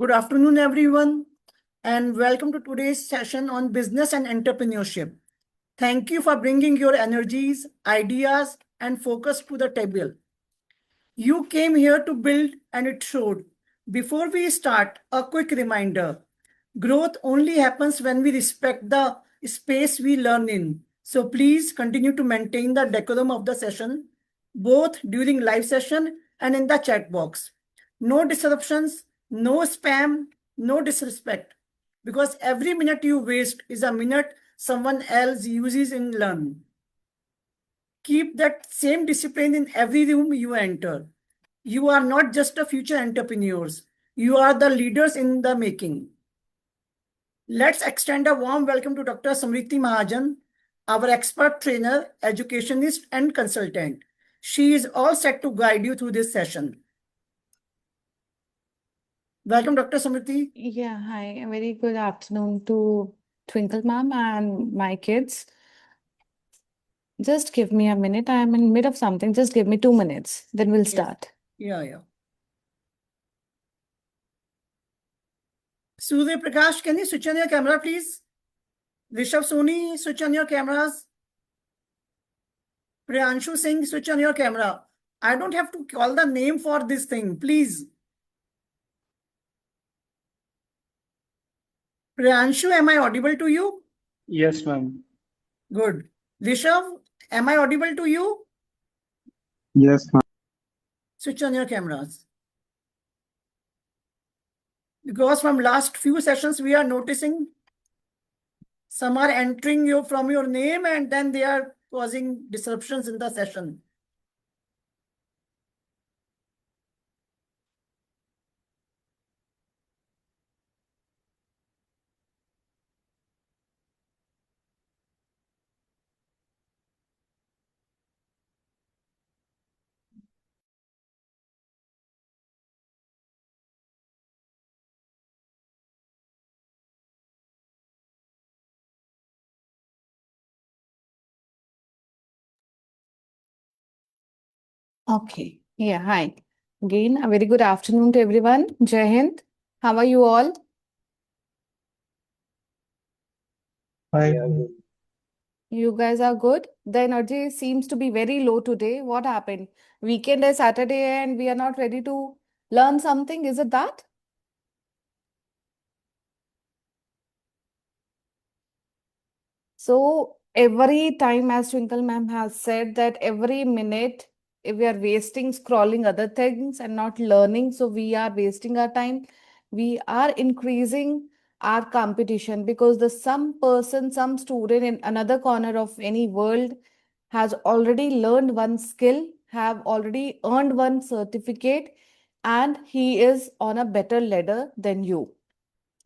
Good afternoon, everyone, and welcome to today's session on business and entrepreneurship. Thank you for bringing your energies, ideas, and focus to the table. You came here to build, and it showed. Before we start, a quick reminder. Growth only happens when we respect the space we learn in. So please continue to maintain the decorum of the session, both during live session and in the chat box. No disruptions, no spam, no disrespect. Because every minute you waste is a minute someone else uses in learn. Keep that same discipline in every room you enter. You are not just a future entrepreneurs. You are the leaders in the making. Let's extend a warm welcome to Dr. Samriti Mahajan, our expert trainer, educationist, and consultant. She is all set to guide you through this session. Welcome, Dr. Samriti. Yeah, hi. A very good afternoon to Twinkle Ma'am and my kids. Just give me a minute. I am in mid of something. Just give me 2 minutes. Then we'll start. Yeah. Surya Prakash, can you switch on your camera, please? Rishabh Soni, switch on your cameras. Priyanshu Singh, switch on your camera. I don't have to call the name for this thing, please. Priyanshu, am I audible to you? Yes, ma'am. Good. Rishabh, am I audible to you? Yes, ma'am. Switch on your cameras. Because from last few sessions, we are noticing some are entering you from your name and then they are causing disruptions in the session. Okay. Yeah, hi. Again, a very good afternoon to everyone. Jai Hind. How are you all? Hi. You guys are good? The energy seems to be very low today. What happened? Weekend is Saturday and we are not ready to learn something. Is it that? So every time, as Twinkle ma'am has said, that every minute if we are wasting scrolling other things and not learning, so we are wasting our time. We are increasing our competition because the some person, some student in another corner of any world has already learned one skill, have already earned one certificate, and he is on a better ladder than you.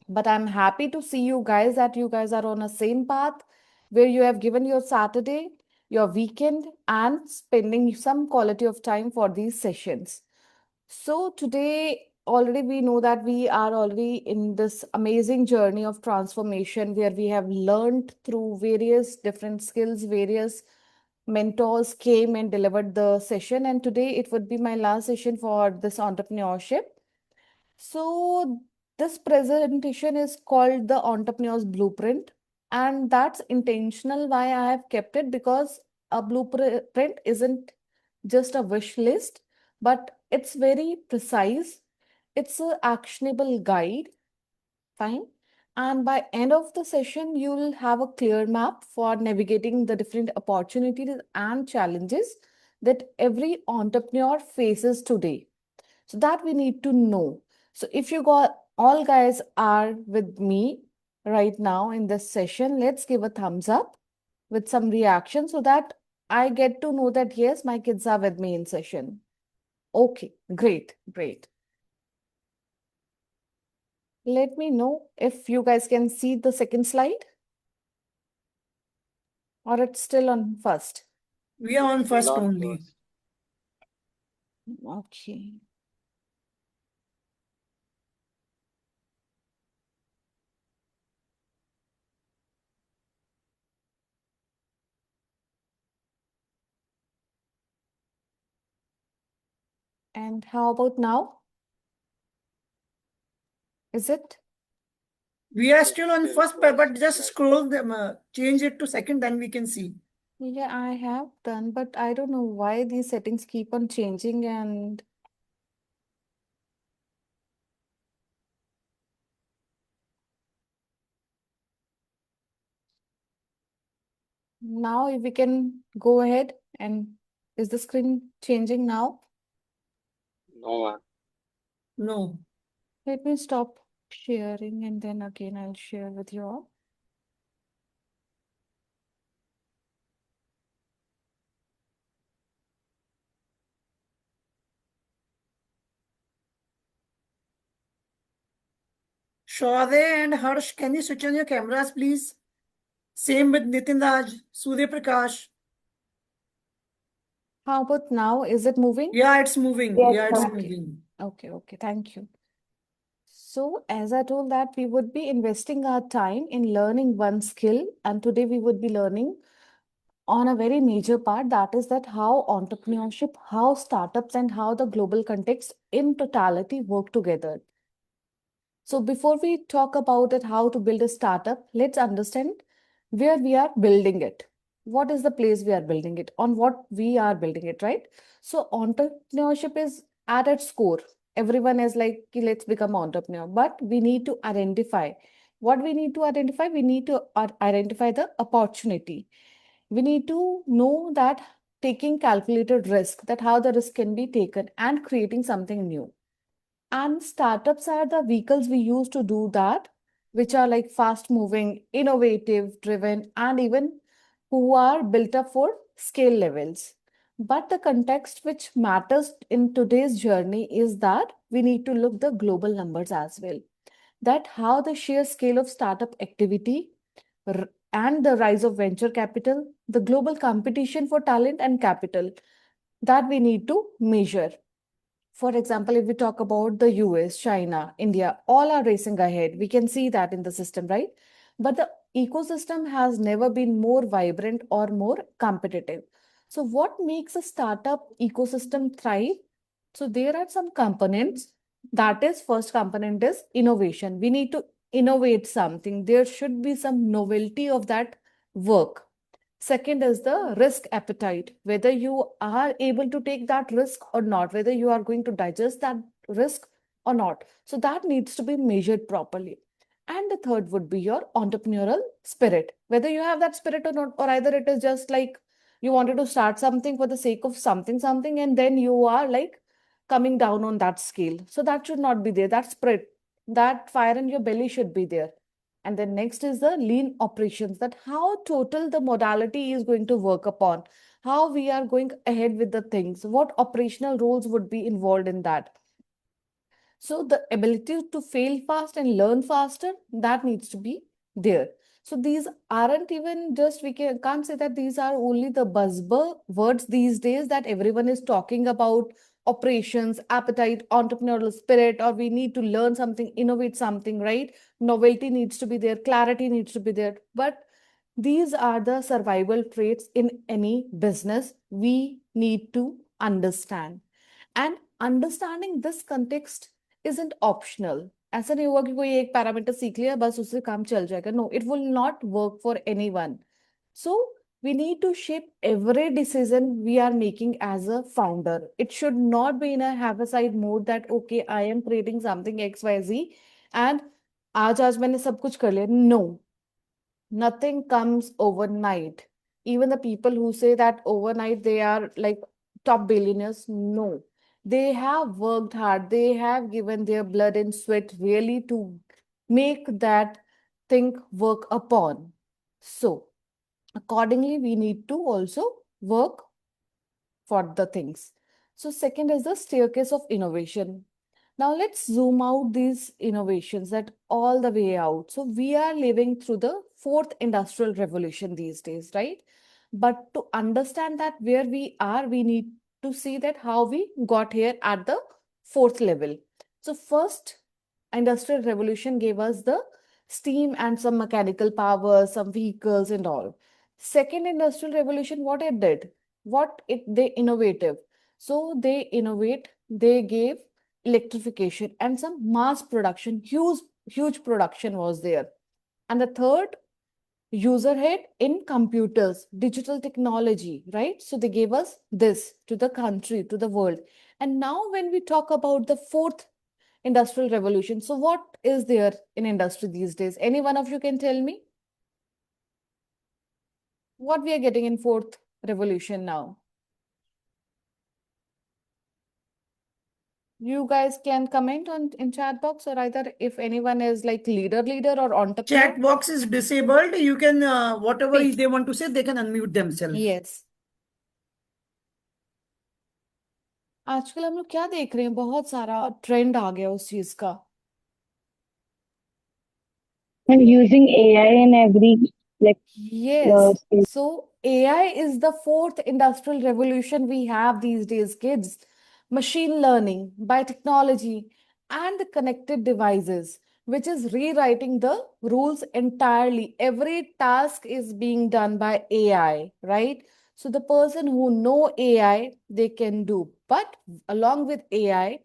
But I'm happy to see you guys that you guys are on a same path where you have given your Saturday, your weekend, and spending some quality of time for these sessions. So today, already we know that we are already in this amazing journey of transformation where we have learned through various different skills, various mentors came and delivered the session. And today it would be my last session for this entrepreneurship. So, this presentation is called the Entrepreneur's Blueprint, and that's intentional why I have kept it because a blueprint isn't just a wish list, but it's very precise. It's a actionable guide, fine. And by end of the session, you'll have a clear map for navigating the different opportunities and challenges that every entrepreneur faces today. So that we need to know. So if you got all guys are with me right now in this session, let's give a thumbs up with some reaction so that I get to know that yes, my kids are with me in session. Okay, great. Let me know if you guys can see the second slide or it's still on first. We are on first only. Okay. And how about now? Is it? We are still on first, but just scroll them, change it to second, then we can see. Yeah, I have done, but I don't know why these settings keep on changing. And now if we can go ahead, and is the screen changing now? No, ma'am. No. Let me stop sharing and then again I'll share with you all. Shade and Harsh, can you switch on your cameras, please? Same with Nitin Raj, Surya Prakash. How about now? Is it moving? Yeah, it's moving. Yes, Yeah, it's ma'am. Okay. moving. Okay, thank you. So, as I told that we would be investing our time in learning one skill, and today we would be learning on a very major part, that is that how entrepreneurship, how startups, and how the global context in totality work together. So before we talk about it, how to build a startup, let's understand where we are building it. What is the place we are building it? On what we are building it, right? So entrepreneurship is at its core. Everyone is like, "Ki, let's become entrepreneur," but we need to identify. What we need to identify? We need to identify the opportunity. We need to know that taking calculated risk, that how the risk can be taken and creating something new. And startups are the vehicles we use to do that, which are like fast moving, innovative, driven, and even who are built up for scale levels. But the context which matters in today's journey is that we need to look the global numbers as well. That how the sheer scale of startup activity and the rise of venture capital, the global competition for talent and capital, that we need to measure. For example, if we talk about the US, China, India, all are racing ahead. We can see that in the system, right? But the ecosystem has never been more vibrant or more competitive. So, what makes a startup ecosystem thrive? So, there are some components. That is, first component is innovation. We need to innovate something. There should be some novelty of that work. Second is the risk appetite, whether you are able to take that risk or not, whether you are going to digest that risk or not. So that needs to be measured properly. And the third would be your entrepreneurial spirit, whether you have that spirit or not, or either it is just like you wanted to start something for the sake of something, and then you are like coming down on that scale. So that should not be there. That spirit, that fire in your belly should be there. And then next is the lean operations, that how total the modality is going to work upon, how we are going ahead with the things, what operational roles would be involved in that. So the ability to fail fast and learn faster, that needs to be there. So these aren't even just, can't say that these are only the buzzword words these days that everyone is talking about: operations, appetite, entrepreneurial spirit, or we need to learn something, innovate something, right? Novelty needs to be there, clarity needs to be there. But these are the survival traits in any business we need to understand. And understanding this context isn't optional. ऐसा नहीं होगा कि कोई एक parameter सीख लिया बस उससे काम चल जाएगा. No, it will not work for anyone. So we need to shape every decision we are making as a founder. It should not be in a have a side mode that okay, I am creating something XYZ and आज मैंने सब कुछ कर लिया. No, nothing comes overnight. Even the people who say that overnight they are like top billionaires, no. They have worked hard, they have given their blood and sweat really to make that thing work upon. So, accordingly, we need to also work for the things. So, second is the staircase of innovation. Now let's zoom out these innovations that all the way out. So we are living through the fourth industrial revolution these days, right? But to understand that where we are, we need to see that how we got here at the fourth level. So first industrial revolution gave us the steam and some mechanical power, some vehicles and all. Second industrial revolution, what it did? What it they innovative. So they innovate, they gave electrification, and some mass production, huge production was there. And the third, user head in computers, digital technology, right? So they gave us this to the country, to the world. And now when we talk about the fourth industrial revolution, so what is there in industry these days? Any one of you can tell me what we are getting in fourth revolution now? You guys can comment on in chat box, or either if anyone is like leader or entrepreneur. Chat box is disabled. You can, whatever Speak. they want to say, they can unmute themselves. Yes. आजकल हम लोग क्या देख रहे हैं, बहुत सारा trend आ गया उस चीज का. And using AI in every like Yes. space. So AI is the fourth industrial revolution we have these days, kids. Machine learning, biotechnology, and the connected devices, which is rewriting the rules entirely. Every task is being done by AI, right? So the person who know AI, they can do. But along with AI,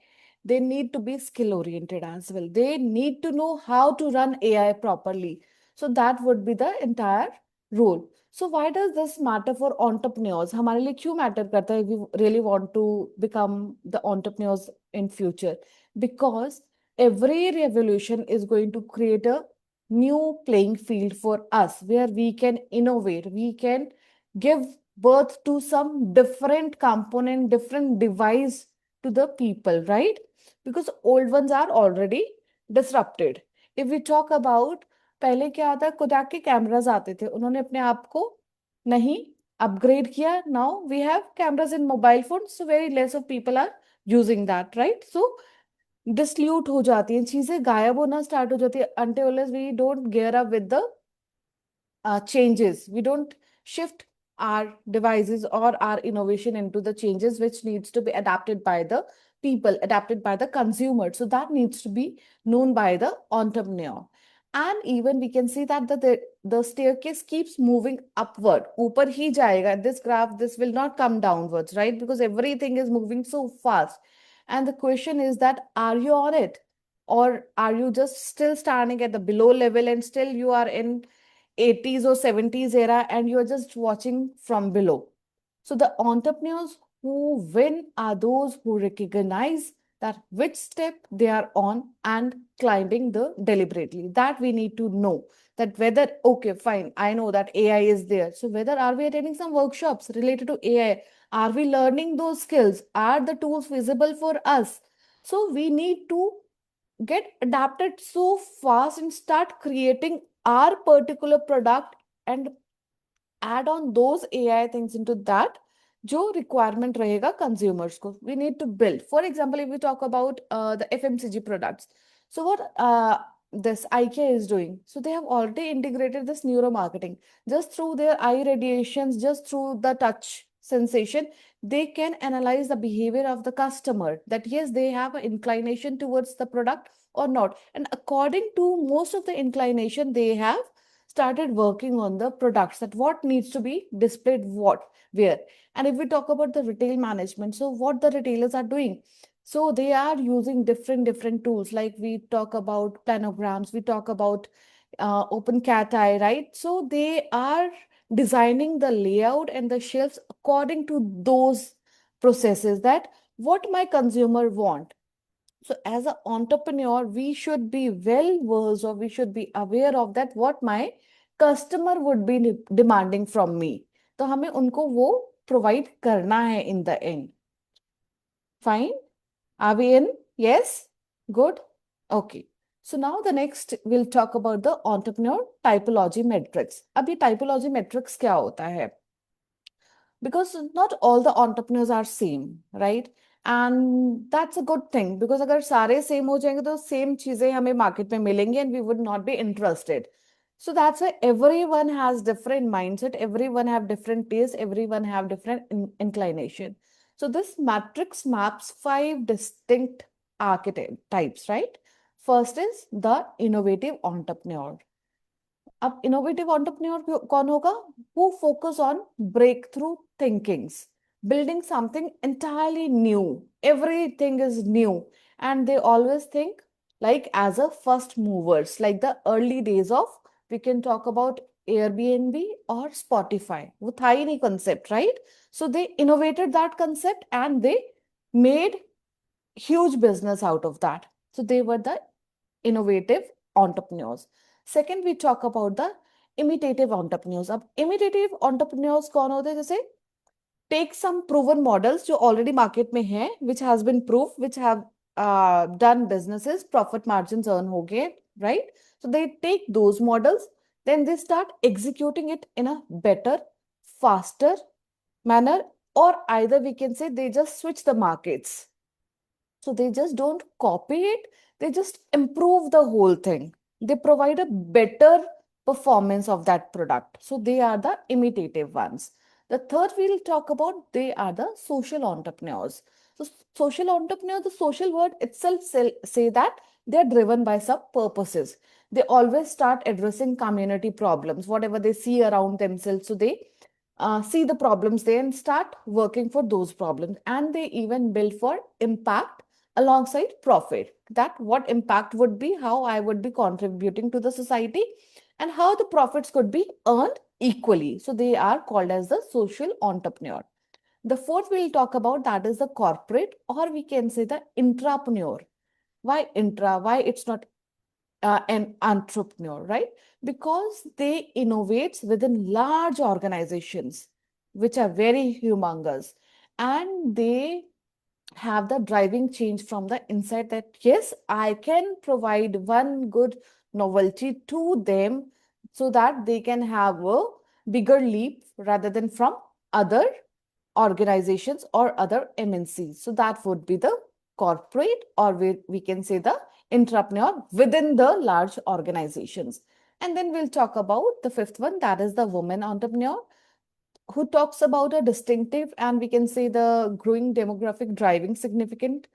they need to be skill oriented as well. They need to know how to run AI properly. So that would be the entire role. So why does this matter for entrepreneurs? हमारे लिए क्यों matter करता है if we really want to become the entrepreneurs in future? Because every revolution is going to create a new playing field for us where we can innovate, we can give birth to some different component, different device to the people, right? Because old ones are already disrupted. If we talk about पहले क्या आता है, कोडाक के cameras आते थे, उन्होंने अपने आप को नहीं अपग्रेड किया. Now we have cameras in mobile phone, so very less of people are using that, right? So डिसल्यूट हो जाती हैं चीजें, गायब होना स्टार्ट हो जाती है until we don't gear up with the changes. We don't shift our devices or our innovation into the changes which needs to be adapted by the people, adapted by the consumer. So that needs to be known by the entrepreneur. And even we can see that the staircase keeps moving upward. Upar hi jayega. This graph, this will not come downwards, right? Because everything is moving so fast. And the question is that, are you on it? Or are you just still standing at the below level and still you are in 80s or 70s era and you're just watching from below? So the entrepreneurs who win are those who recognize that which step they are on and climbing the deliberately. That we need to know that whether, okay, fine, I know that AI is there. So whether are we attending some workshops related to AI? Are we learning those skills? Are the tools visible for us? So we need to get adapted so fast and start creating our particular product and add on those AI things into that जो requirement रहेगा consumers को. We need to build. For example, if we talk about the FMCG products, so what this IKEA is doing, so they have already integrated this neuromarketing just through their eye radiations, just through the touch sensation. They can analyze the behavior of the customer, that yes, they have an inclination towards the product or not, and according to most of the inclination, they have started working on the products, that what needs to be displayed what where. And if we talk about the retail management, so what the retailers are doing, so they are using different tools, like we talk about planograms, we talk about open cat eye, right? So they are designing the layout and the shelves according to those processes, that what my consumer want. So as an entrepreneur, we should be well versed, or we should be aware of that what my customer would be demanding from me. तो हमें उनको वो provide करना है in the end. Fine? Are we in? Yes? Good? Okay. So now the next we'll talk about the entrepreneur typology metrics. अब ये typology metrics क्या होता है? Because not all the entrepreneurs are same, right? And that's a good thing, because अगर सारे same हो जाएंगे तो same चीजें हमें market में मिलेंगी and we would not be interested. So that's why everyone has different mindset, everyone have different taste, everyone have different inclination. So this matrix maps 5 distinct archetypes, right? First is the innovative entrepreneur. अब innovative entrepreneur कौन होगा? Who focus on breakthrough thinkings, building something entirely new. Everything is new and they always think like as a first movers, like the early days of, we can talk about Airbnb or Spotify. वो था ही नहीं concept, right? So they innovated that concept and they made huge business out of that. So they were the innovative entrepreneurs. Second, we talk about the imitative entrepreneurs. अब imitative entrepreneurs कौन होते हैं? जैसे take some proven models जो already market में हैं, which has been proved, which have done businesses, profit margins earn हो गए, right? So they take those models, then they start executing it in a better, faster manner, or either we can say they just switch the markets. So they just don't copy it, they just improve the whole thing. They provide a better performance of that product. So they are the imitative ones. The third we'll talk about, they are the social entrepreneurs. So social entrepreneur, the social word itself say that they're driven by some purposes. They always start addressing community problems, whatever they see around themselves. So they see the problems there and start working for those problems. And they even build for impact alongside profit. That what impact would be, how I would be contributing to the society, and how the profits could be earned equally. So they are called as the social entrepreneur. The fourth we'll talk about, that is the corporate, or we can say the intrapreneur. Why intra? Why it's not an entrepreneur, right? Because they innovate within large organizations, which are very humongous, and they have the driving change from the inside, that yes, I can provide one good novelty to them so that they can have a bigger leap rather than from other organizations or other MNCs. So that would be the corporate, or we can say the entrepreneur within the large organizations. And then we'll talk about the fifth one, that is the woman entrepreneur, who talks about a distinctive and we can say the growing demographic driving significant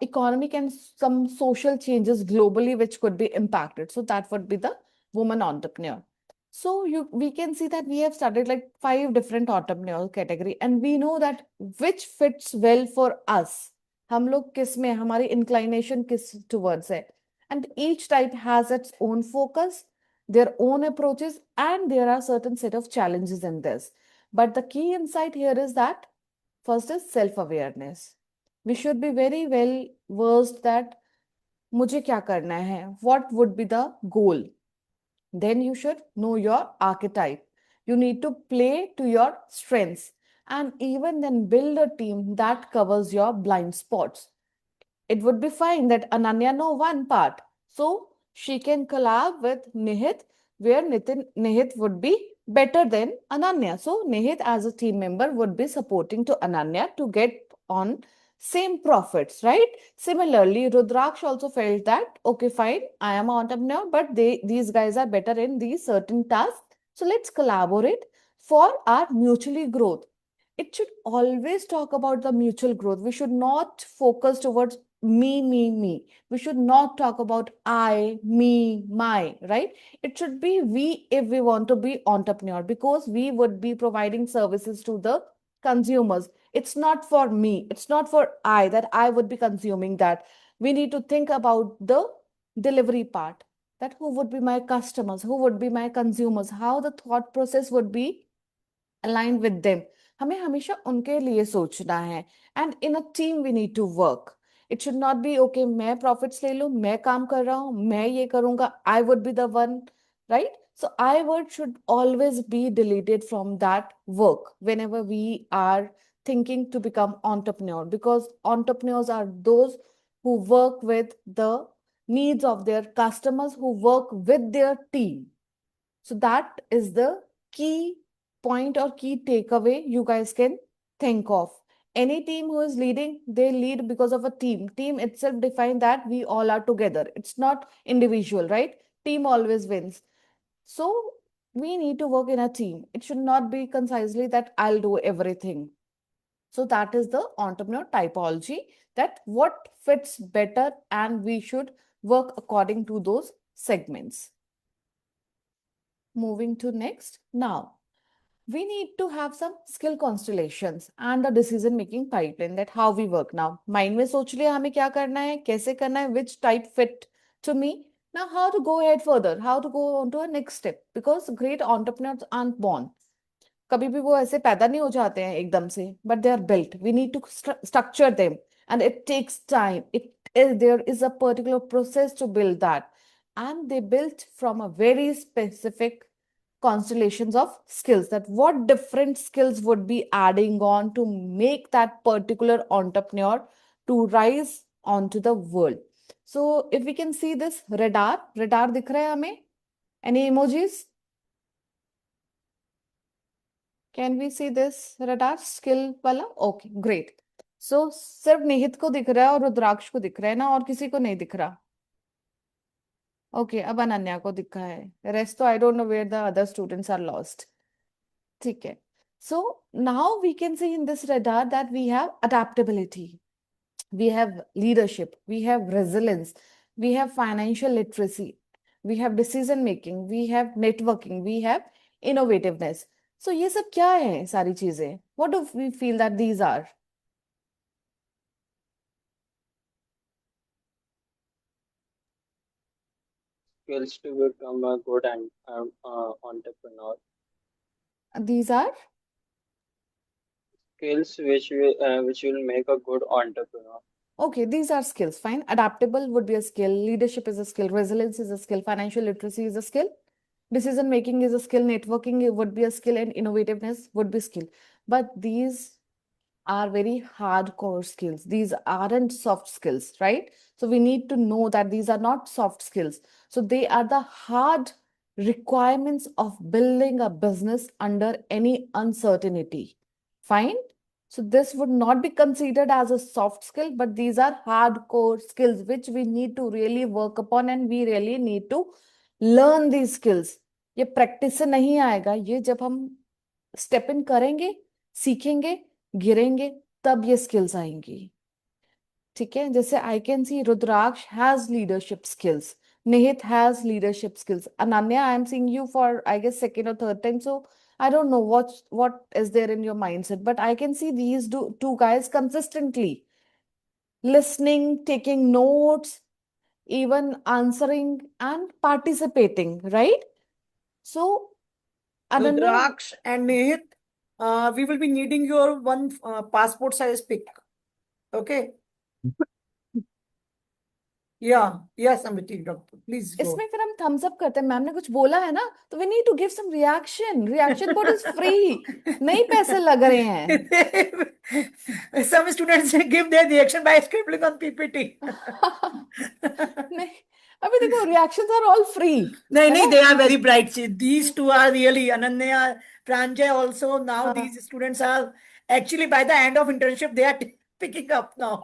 economic and some social changes globally which could be impacted. So that would be the woman entrepreneur. So we can see that we have studied like 5 different entrepreneurial category, and we know that which fits well for us. हम लोग किस में हमारी inclination किस towards है, and each type has its own focus, their own approaches, and there are certain set of challenges in this. But the key insight here is that first is self-awareness. We should be very well versed that मुझे क्या करना है, what would be the goal. Then you should know your archetype. You need to play to your strengths, and even then build a team that covers your blind spots. It would be fine that Ananya know one part, so she can collab with Nihit, where Nihit would be better than Ananya. So Nihit as a team member would be supporting to Ananya to get on same profits, right? Similarly, Rudraksh also felt that, okay, fine, I am an entrepreneur, but these guys are better in these certain tasks. So let's collaborate for our mutually growth. It should always talk about the mutual growth. We should not focus towards me. We should not talk about I, me, my, right? It should be we if we want to be entrepreneur, because we would be providing services to the consumers. It's not for me. It's not for I that I would be consuming that. We need to think about the delivery part, that who would be my customers, who would be my consumers, how the thought process would be aligned with them. हमें हमेशा उनके लिए सोचना है, and in a team we need to work. It should not be okay मैं profits ले लूं, मैं काम कर रहा हूं, मैं ये करूंगा, I would be the one, right? So I word should always be deleted from that work whenever we are thinking to become entrepreneur, because entrepreneurs are those who work with the needs of their customers, who work with their team. So that is the key point or key takeaway you guys can think of. Any team who is leading, they lead because of a team. Team itself define that we all are together. It's not individual, right? Team always wins. So we need to work in a team. It should not be concisely that I'll do everything. So that is the entrepreneur typology, that what fits better, and we should work according to those segments. Moving to next. Now, we need to have some skill constellations and a decision making pipeline that how we work now. Mind में सोच लिया हमें क्या करना है, कैसे करना है, which type fit to me. Now how to go ahead further, how to go on to a next step, because great entrepreneurs aren't born. कभी भी वो ऐसे पैदा नहीं हो जाते हैं एकदम से, but they are built. We need to structure them, and it takes time. There is a particular process to build that, and they built from a very specific constellations of skills, that what different skills would be adding on to make that particular entrepreneur to rise onto the world. So if we can see this radar दिख रहा है हमें? Any emojis? Can we see this radar skill वाला? Okay, great. So सिर्फ निहित को दिख रहा है और रुद्राक्ष को दिख रहा है ना, और किसी को नहीं दिख रहा? ओके, अब अनन्या को दिखा है, रेस्ट तो I don't know where the other students are lost. ठीक है. So now we can see in this radar that we have adaptability, we have leadership, we have resilience, we have financial literacy, we have decision making, we have networking, we have innovativeness. So ये सब क्या है सारी चीजें? What do we feel that these are? Skills to become a good entrepreneur. These are Skills which will make a good entrepreneur. okay, these are skills. Fine. Adaptable would be a skill, leadership is a skill, resilience is a skill, financial literacy is a skill, decision making is a skill, networking would be a skill, and innovativeness would be skill. But these are very hardcore skills. These aren't soft skills, right? So we need to know that these are not soft skills. So they are the hard requirements of building a business under any uncertainty. Fine. So this would not be considered as a soft skill, but these are hardcore skills which we need to really work upon, and we really need to learn these skills. ये practice से नहीं आएगा, ये जब हम step in करेंगे, सीखेंगे, गिरेंगे, तब ये स्किल्स आएंगी. ठीक है. जैसे I can see Rudraksh has leadership skills, Nihit has leadership skills, Ananya I am seeing you for I guess second और third time, so I don't know what is there in your mindset, but I can see these two guys consistently listening, taking notes, even answering and participating, right? So Ananya, Rudraksh and Nihit, we will be needing your one passport size pic. Okay. Yeah. Yes, Amity, doctor. Please go. इसमें फिर हम Thums up करते हैं. Ma'am ने कुछ बोला है ना, तो we need to give some reaction code is free, नहीं पैसे लग रहे हैं. Some students give their reaction by scribbling on PPT. नहीं, अभी देखो रिएक्शंस आर ऑल फ्री. नहीं नहीं, they are very bright. These two are really Ananya, Pranjay also. Now these students are actually by the end of internship they are picking up now.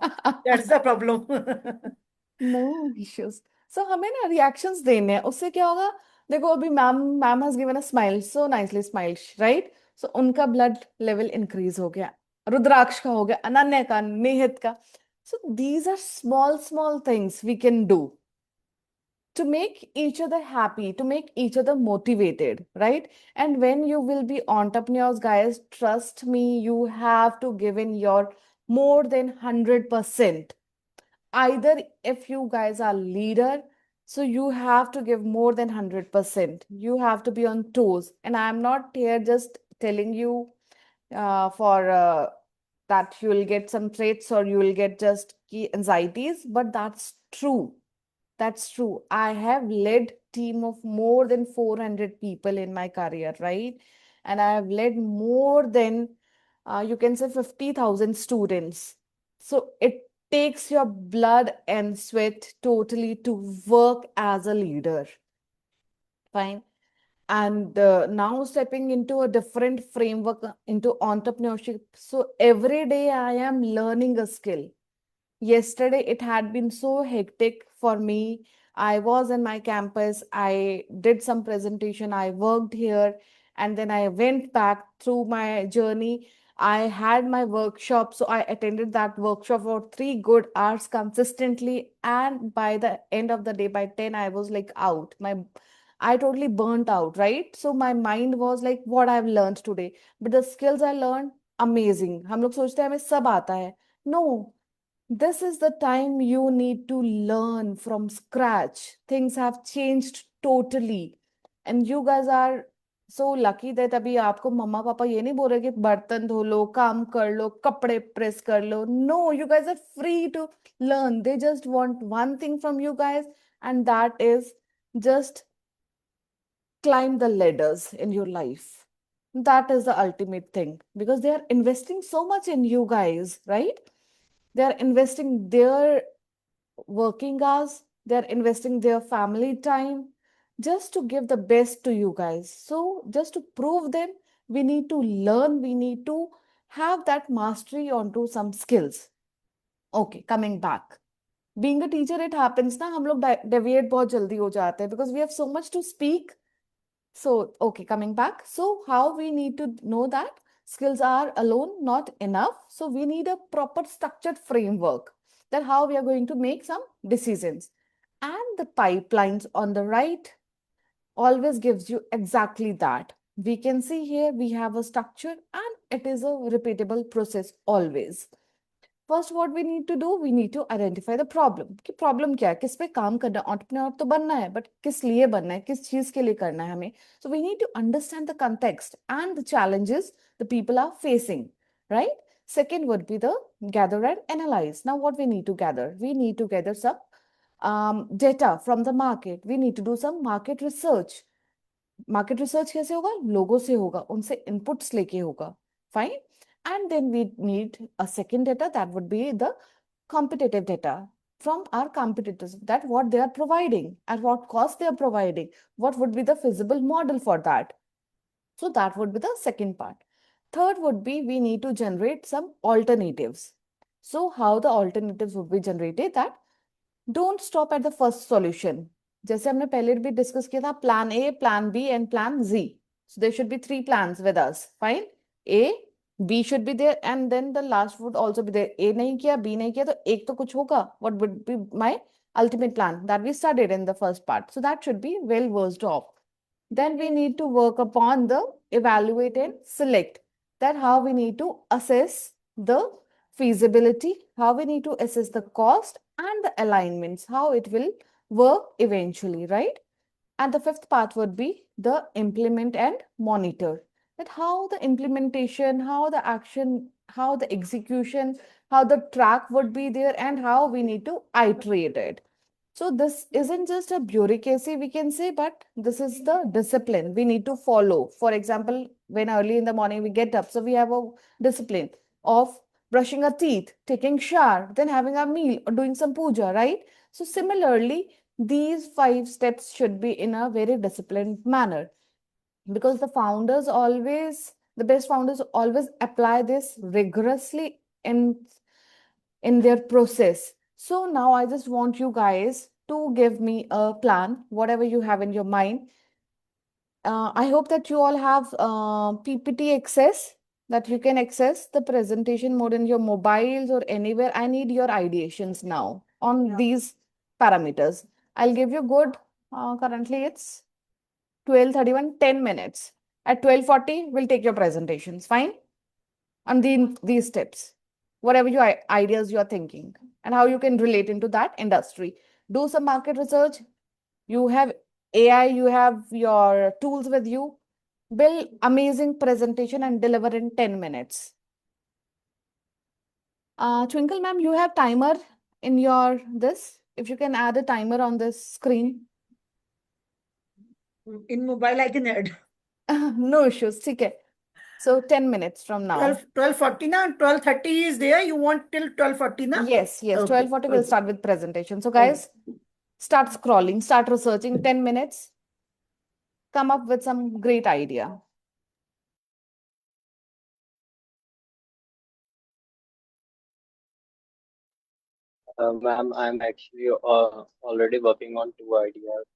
That's the problem. No issues. So हमें ना reactions देने हैं, उससे क्या होगा? देखो अभी ma'am has given a smile, so nicely smiled, right? So उनका ब्लड लेवल इंक्रीज हो गया, रुद्राक्ष का हो गया, अनन्या का, निहित का. So these are small small things we can do to make each other happy, to make each other motivated, right? And when you will be entrepreneurs, guys, trust me, you have to give in your more than 100%. Either if you guys are leader, so you have to give more than 100%. You have to be on toes. And I'm not here just telling you for that you will get some traits or you will get just key anxieties, but that's true. That's true. I have led team of more than 400 people in my career, right? And I have led more than you can say 50,000 students. So it takes your blood and sweat totally to work as a leader. Fine. And now stepping into a different framework into entrepreneurship. So every day I am learning a skill. Yesterday, it had been so hectic for me. I was in my campus, I did some presentation, I worked here, and then I went back through my journey. I had my workshop, so I attended that workshop for 3 good hours consistently. And by the end of the day, by 10, I was like out. My I totally burnt out, right? So my mind was like, what I've learned today. But the skills I learned, amazing. हम लोग सोचते हैं हमें सब आता है. No, this is the time you need to learn from scratch. Things have changed totally. And you guys are so lucky that अभी आपको मम्मा पापा ये नहीं बोल रहे कि बर्तन धो लो, काम कर लो, कपड़े प्रेस कर लो. No, you guys are free to learn. They just want one thing from you guys, and that is just climb the ladders in your life. That is the ultimate thing because they are investing so much in you guys, right? They are investing their working hours, they're investing their family time just to give the best to you guys. So, just to prove them, we need to learn, we need to have that mastery onto some skills. Okay, coming back. Being a teacher, it happens ना हम लोग deviate बहुत जल्दी हो जाते हैं because we have so much to speak. So, okay, coming back. So, how we need to know that skills are alone not enough. So, we need a proper structured framework that how we are going to make some decisions. And the pipelines on the right always gives you exactly that. We can see here we have a structure and it is a repeatable process always. First what we need to do we need to identify the problem कि problem क्या है किस पे काम करना है entrepreneur तो बनना है बट किस लिए बनना है किस चीज के लिए करना है हमें so we need to understand the context and the challenges the people are facing right second would be the gather and analyze now what we need to gather we need to gather some data from the market we need to do some market research market research कैसे होगा लोगों से होगा उनसे inputs लेके होगा fine and then we need a second data that would be the competitive data from our competitors that what they are providing at what cost they are providing what would be the feasible model for that so that would be the second part third would be we need to generate some alternatives so how the alternatives would be generated that don't stop at the first solution जैसे हमने पहले भी discuss किया था plan A plan B and plan G so there should be three plans with us fine A B should be there and then the last would also be there A नहीं किया B नहीं किया तो एक तो कुछ होगा what would be my ultimate plan that we studied in the first part so that should be well versed of then we need to work upon the evaluate and select that how we need to assess the feasibility, how we need to assess the cost and the alignments, how it will work eventually, right? And the fifth part would be the implement and monitor. That how the implementation, how the action, how the execution, how the track would be there, and how we need to iterate it. So this isn't just a bureaucracy, we can say, but this is the discipline we need to follow. For example, when early in the morning we get up, so we have a discipline of brushing our teeth, taking shower, then having our meal, or doing some puja, right? So similarly, these five steps should be in a very disciplined manner because the best founders always apply this rigorously in their process. So now I just want you guys to give me a plan, whatever you have in your mind. I hope that you all have PPT access, that you can access the presentation mode in your mobiles or anywhere. I need your ideations now on these parameters. I'll give you good, currently it's 12:31, 10 minutes. At 12:40, we'll take your presentations, fine? On these steps, whatever your ideas you are thinking and how you can relate into that industry. Do some market research. You have AI, you have your tools with you. Build amazing presentation and deliver in 10 minutes. Twinkle ma'am, you have timer in your this. If you can add a timer on this screen. In mobile, I can add. No issues. Okay. So 10 minutes from now. 12:40 na, 12:30 is there. You want till 12:40 na? Yes, yes. Okay, 12:40 we'll okay. start with presentation. So guys, start scrolling, start researching 10 minutes. Come up with some great idea. Ma'am, I'm actually already working on two ideas.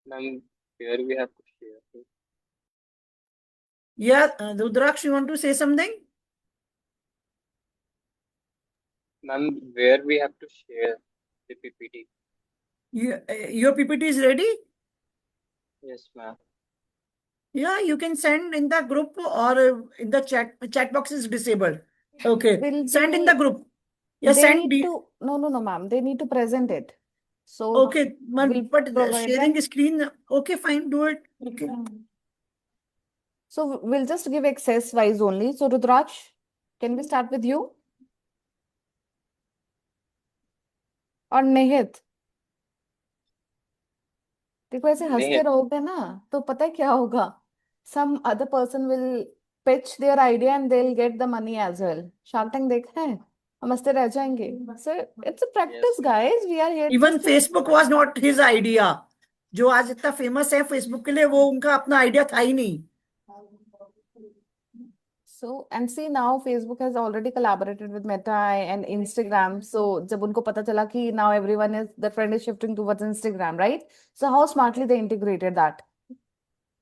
Ma'am, here we have to share. Yeah, Rudraksh, you want to say something? Ma'am, where we have to share the PPT. Your PPT is ready? Yes, ma'am. Yeah, you can send in the group or in the chat. Chat box is disabled. Okay, Will send in the be, group. Yeah, they send. need to, no, ma'am. They need to present it. So Okay, we'll but provide sharing them. screen. Okay, fine, do it. Okay. So we'll just give access wise only. So Rudraksh, can we start with you or Nihit? देखो ऐसे हंसते Nihit, रहोगे ना तो पता है क्या होगा some other person will pitch their idea and they'll get the money as well. Shark Tank देखा है हम हंसते रह जाएंगे. So it's a yes, practice, ma'am. guys. We are here even just to. Facebook was not his idea. जो आज इतना famous है फेसबुक के लिए, वो उनका अपना आइडिया था ही नहीं. So, and see now Facebook has already collaborated with Meta and Instagram. So, जब उनको पता चला कि now everyone is, the trend is shifting towards Instagram, right? So, how smartly they integrated that.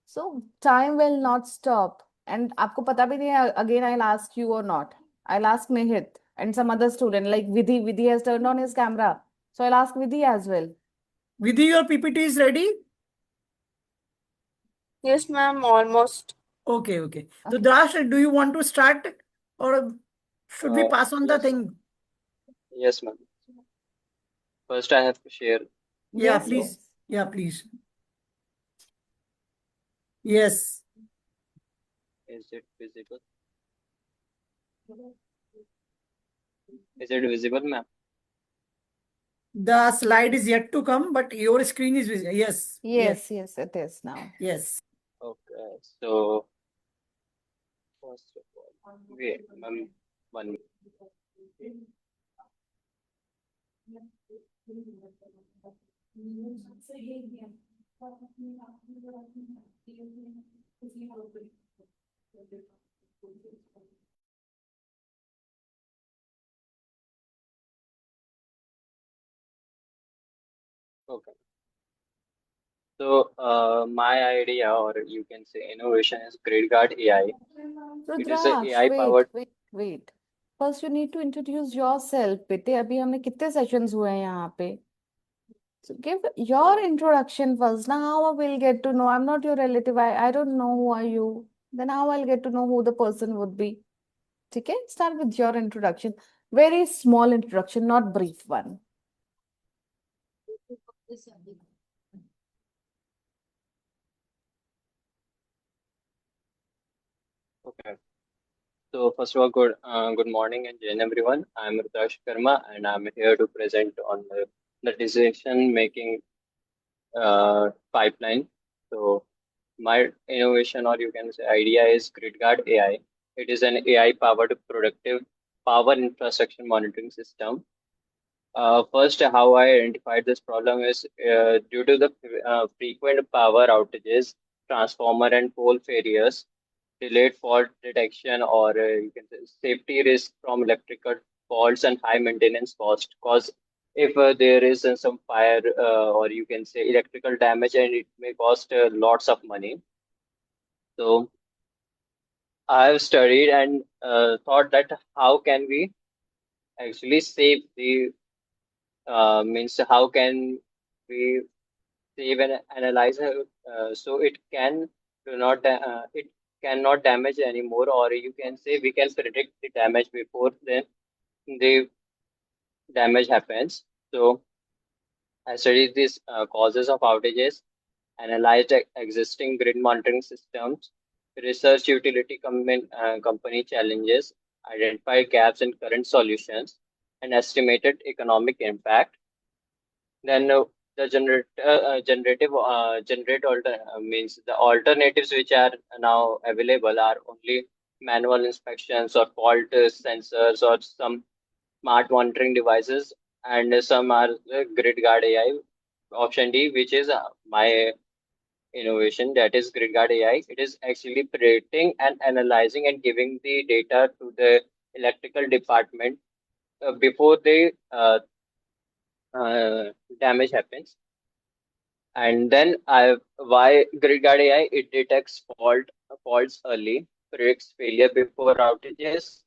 So, time will not stop. And आपको पता भी नहीं है, again I'll ask you or not. I'll ask Nihit and some other student like Vidhi. Vidhi has turned on his camera. So, I'll ask Vidhi as well. Vidhi, your PPT is ready? Yes, ma'am, almost. Okay, okay. So, Okay. Dash, do you want to start or should we pass on the Yes, thing? yes, ma'am. First, I have to share. Yeah, Yes, please. yes. Yeah, please. Yes. Is it visible? Is it visible, ma'am? The slide is yet to come, but your screen is visible. Yes. Yes. Yes, it is now. Yes. Okay. So, first of all, wait, ma'am, 1 minute. Okay. So, my idea, or you can say innovation, is Grid Guard AI. It is a rudraksha AI wait powered. wait wait first you need to introduce yourself बेटे अभी हमने कितने sessions हुए हैं यहाँ पे so give your So, introduction first now how I will get to know I'm not your relative I don't know who are you then how I'll get to know who the person would be ठीक है start with your introduction very small introduction not brief one okay. So, first of all, good morning and Jain everyone. I'm Rutash Karma, and I'm here to present on the decision making pipeline. So, my innovation, or you can say idea, is GridGuard AI. It is an AI powered productive power infrastructure monitoring system. First, how I identified this problem is due to the frequent power outages, transformer and pole failures, delayed fault detection, or you can say safety risk from electrical faults and high maintenance cost. Because if there is some fire, or you can say electrical damage, and it may cost lots of money. So I have studied and thought that how can we actually save the means how can we save and analyze so it can do not it cannot damage anymore, or you can say we can predict the damage before the damage happens. So I studied these causes of outages, analyzed existing grid monitoring systems, research utility company challenges, identified gaps in current solutions, and estimated economic impact. Then the generative generate means the alternatives which are now available are only manual inspections or fault sensors or some smart monitoring devices, and some are grid guard AI option D, which is my innovation, that is GridGuard AI. It is actually predicting and analyzing and giving the data to the electrical department before the uh, damage happens. And then why GridGuard AI? It detects faults early, predicts failure before outages,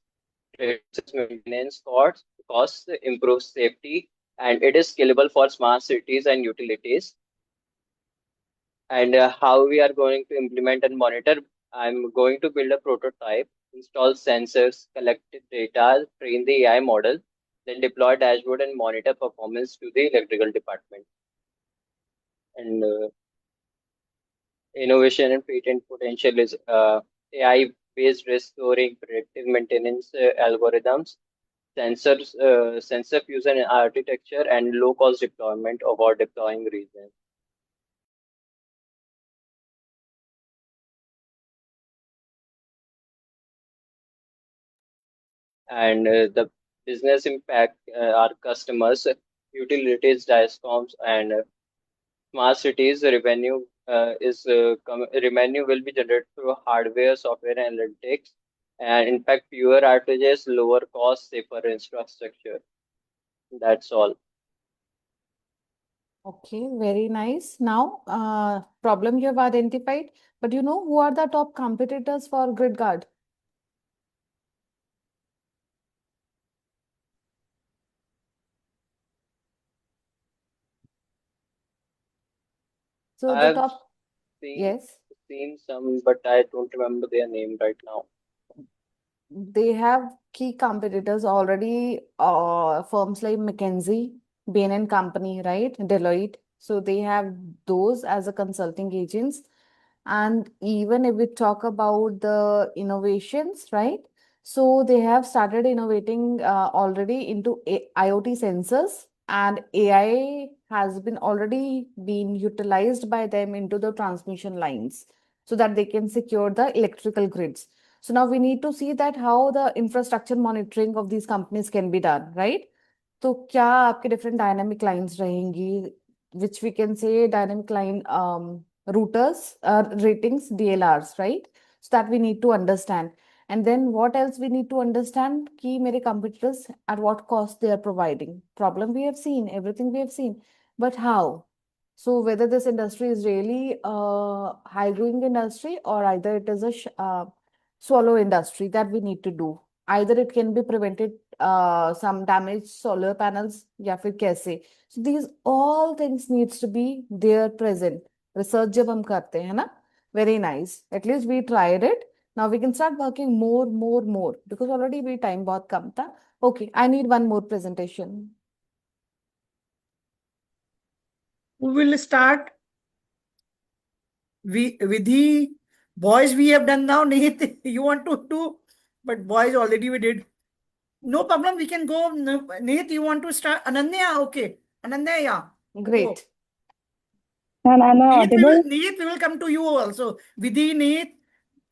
reduces maintenance costs, improves safety, and it is scalable for smart cities and utilities. And how we are going to implement and monitor, I'm going to build a prototype, install sensors, collect data, train the AI model, then deploy dashboard and monitor performance to the electrical department. And innovation and patent potential is AI-based risk scoring, predictive maintenance algorithms, sensor fusion architecture, and low-cost deployment of our deploying regions. And the business impact, our customers, utilities, discoms, and smart cities revenue will be generated through hardware, software, and analytics, and in fact, fewer outages, lower cost, safer infrastructure. That's all. Okay, very nice. Now, problem you have identified, but you know who are the top competitors for GridGuard? So the I've top, seen yes, seen some, but I don't remember their name right now. they have key competitors already, firms like McKinsey, Bain and Company, right? Deloitte. So they have those as a consulting agents. And even if we talk about the innovations, right? So they have started innovating already into IoT sensors, and AI has been already been utilized by them into the transmission lines so that they can secure the electrical grids. So now we need to see that how the infrastructure monitoring of these companies can be done, right? तो क्या आपके different dynamic lines रहेंगी, which we can say dynamic line routers, ratings, DLRs, right? So that we need to understand. And then what else we need to understand? Key मेरे competitors at what cost they are providing. Problem we have seen, everything we have seen, but how? So whether this industry is really a high growing industry or either it is a swallow industry that we need to do. Either it can be prevented some damaged solar panels या फिर कैसे. So these all things needs to be there present. Research जब हम करते हैं ना, very nice. At least we tried it. Now we can start working more because already we time बहुत कम था. Okay, I need one more presentation. Who will start? Vidhi, boys we have done now. Nihit, you want to do? But boys already we did. No problem. We can go. Nihit, you want to start? Ananya, okay. Ananya, yeah. Go. Great. Ma'am, am I Nihit, audible? we will come to you also. Vidhi, Nihit,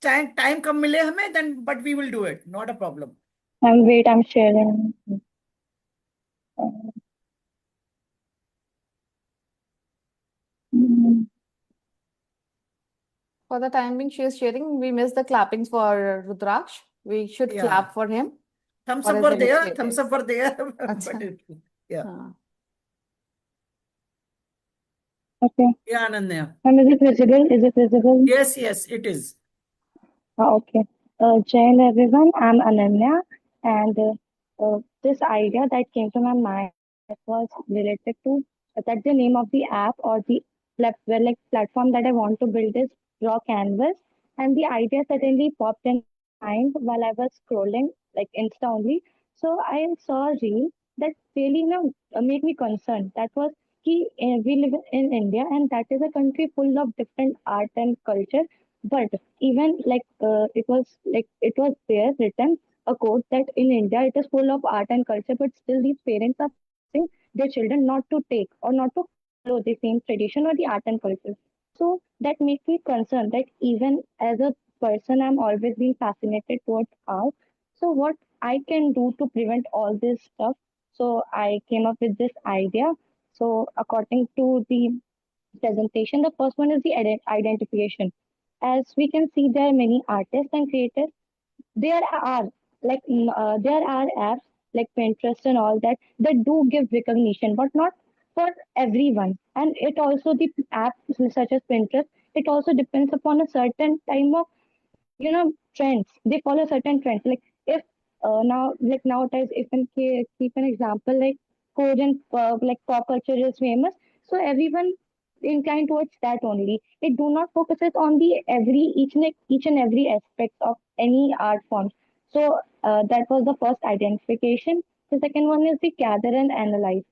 time कम मिले हमें, then but we will do it. Not a problem. Wait, I'm sharing. Mm, For the time being, she is sharing. We missed the clappings for Rudraksh. We should Yeah. clap for him Thumbs for up his were there. Thumbs initiatives. up were there. But अच्छा. yeah. हाँ. okay. Yeah, Ananya. Ma'am, is it visible? Is it visible? Yes, yes, it is. Okay. Jai Hind, everyone. I'm Ananya, and this idea that came to my mind that was related to that the name of the app or the like platform that I want to build is Raw Canvas, and the idea suddenly popped in my mind while I was scrolling like Insta only. So I saw a reel that really made me concerned. That was we live in India, and that is a country full of different art and culture, but even it was there written a quote that in India it is full of art and culture, but still these parents are forcing their children not to take or not to follow the same tradition or the art and culture. So that makes me concerned that even as a person, I'm always been fascinated towards art. So what I can do to prevent all this stuff? So I came up with this idea. So according to the presentation. The first one is the identification. As we can see, there are many artists and creators. There are there are apps like Pinterest and all that do give recognition, but not for everyone. And it also the apps such as Pinterest, it also depends upon a certain time of trends. They follow certain trends. Like if now like nowadays, if I can keep an example, like Korean like pop culture is famous, so everyone inclined towards that only. It do not focuses on the every each and every aspect of any art form. So that was the first identification. The second one is the gather and analyze.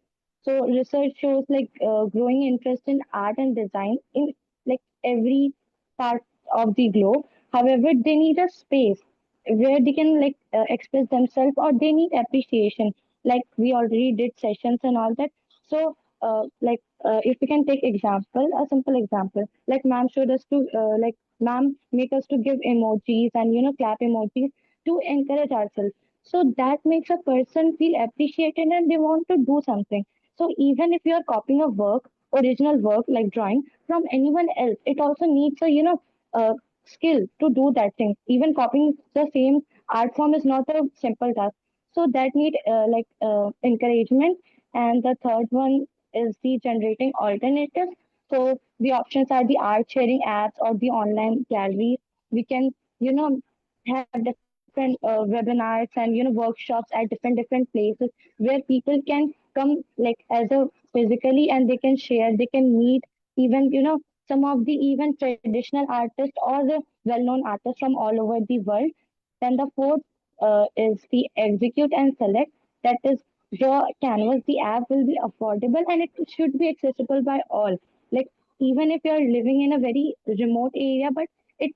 So research shows like growing interest in art and design in like every part of the globe. However, they need a space where they can express themselves, or they need appreciation. Like we already did sessions and all that. So if we can take example, a simple example, like ma'am showed us to ma'am make us to give emojis and clap emojis to encourage ourselves. So that makes a person feel appreciated and they want to do something. So even if you are copying a work, original work like drawing from anyone else, it also needs a skill to do that thing. Even copying the same art form is not a simple task. So that need encouragement. And the third one is the generating alternatives. So the options are the art sharing apps or the online galleries. We can have different webinars and workshops at different places where people can come like as a physically, and they can share, they can meet even some of the even traditional artists or the well-known artists from all over the world. Then the fourth is the execute and select. That is draw canvas. The app will be affordable and it should be accessible by all. Like even if you're living in a very remote area, but it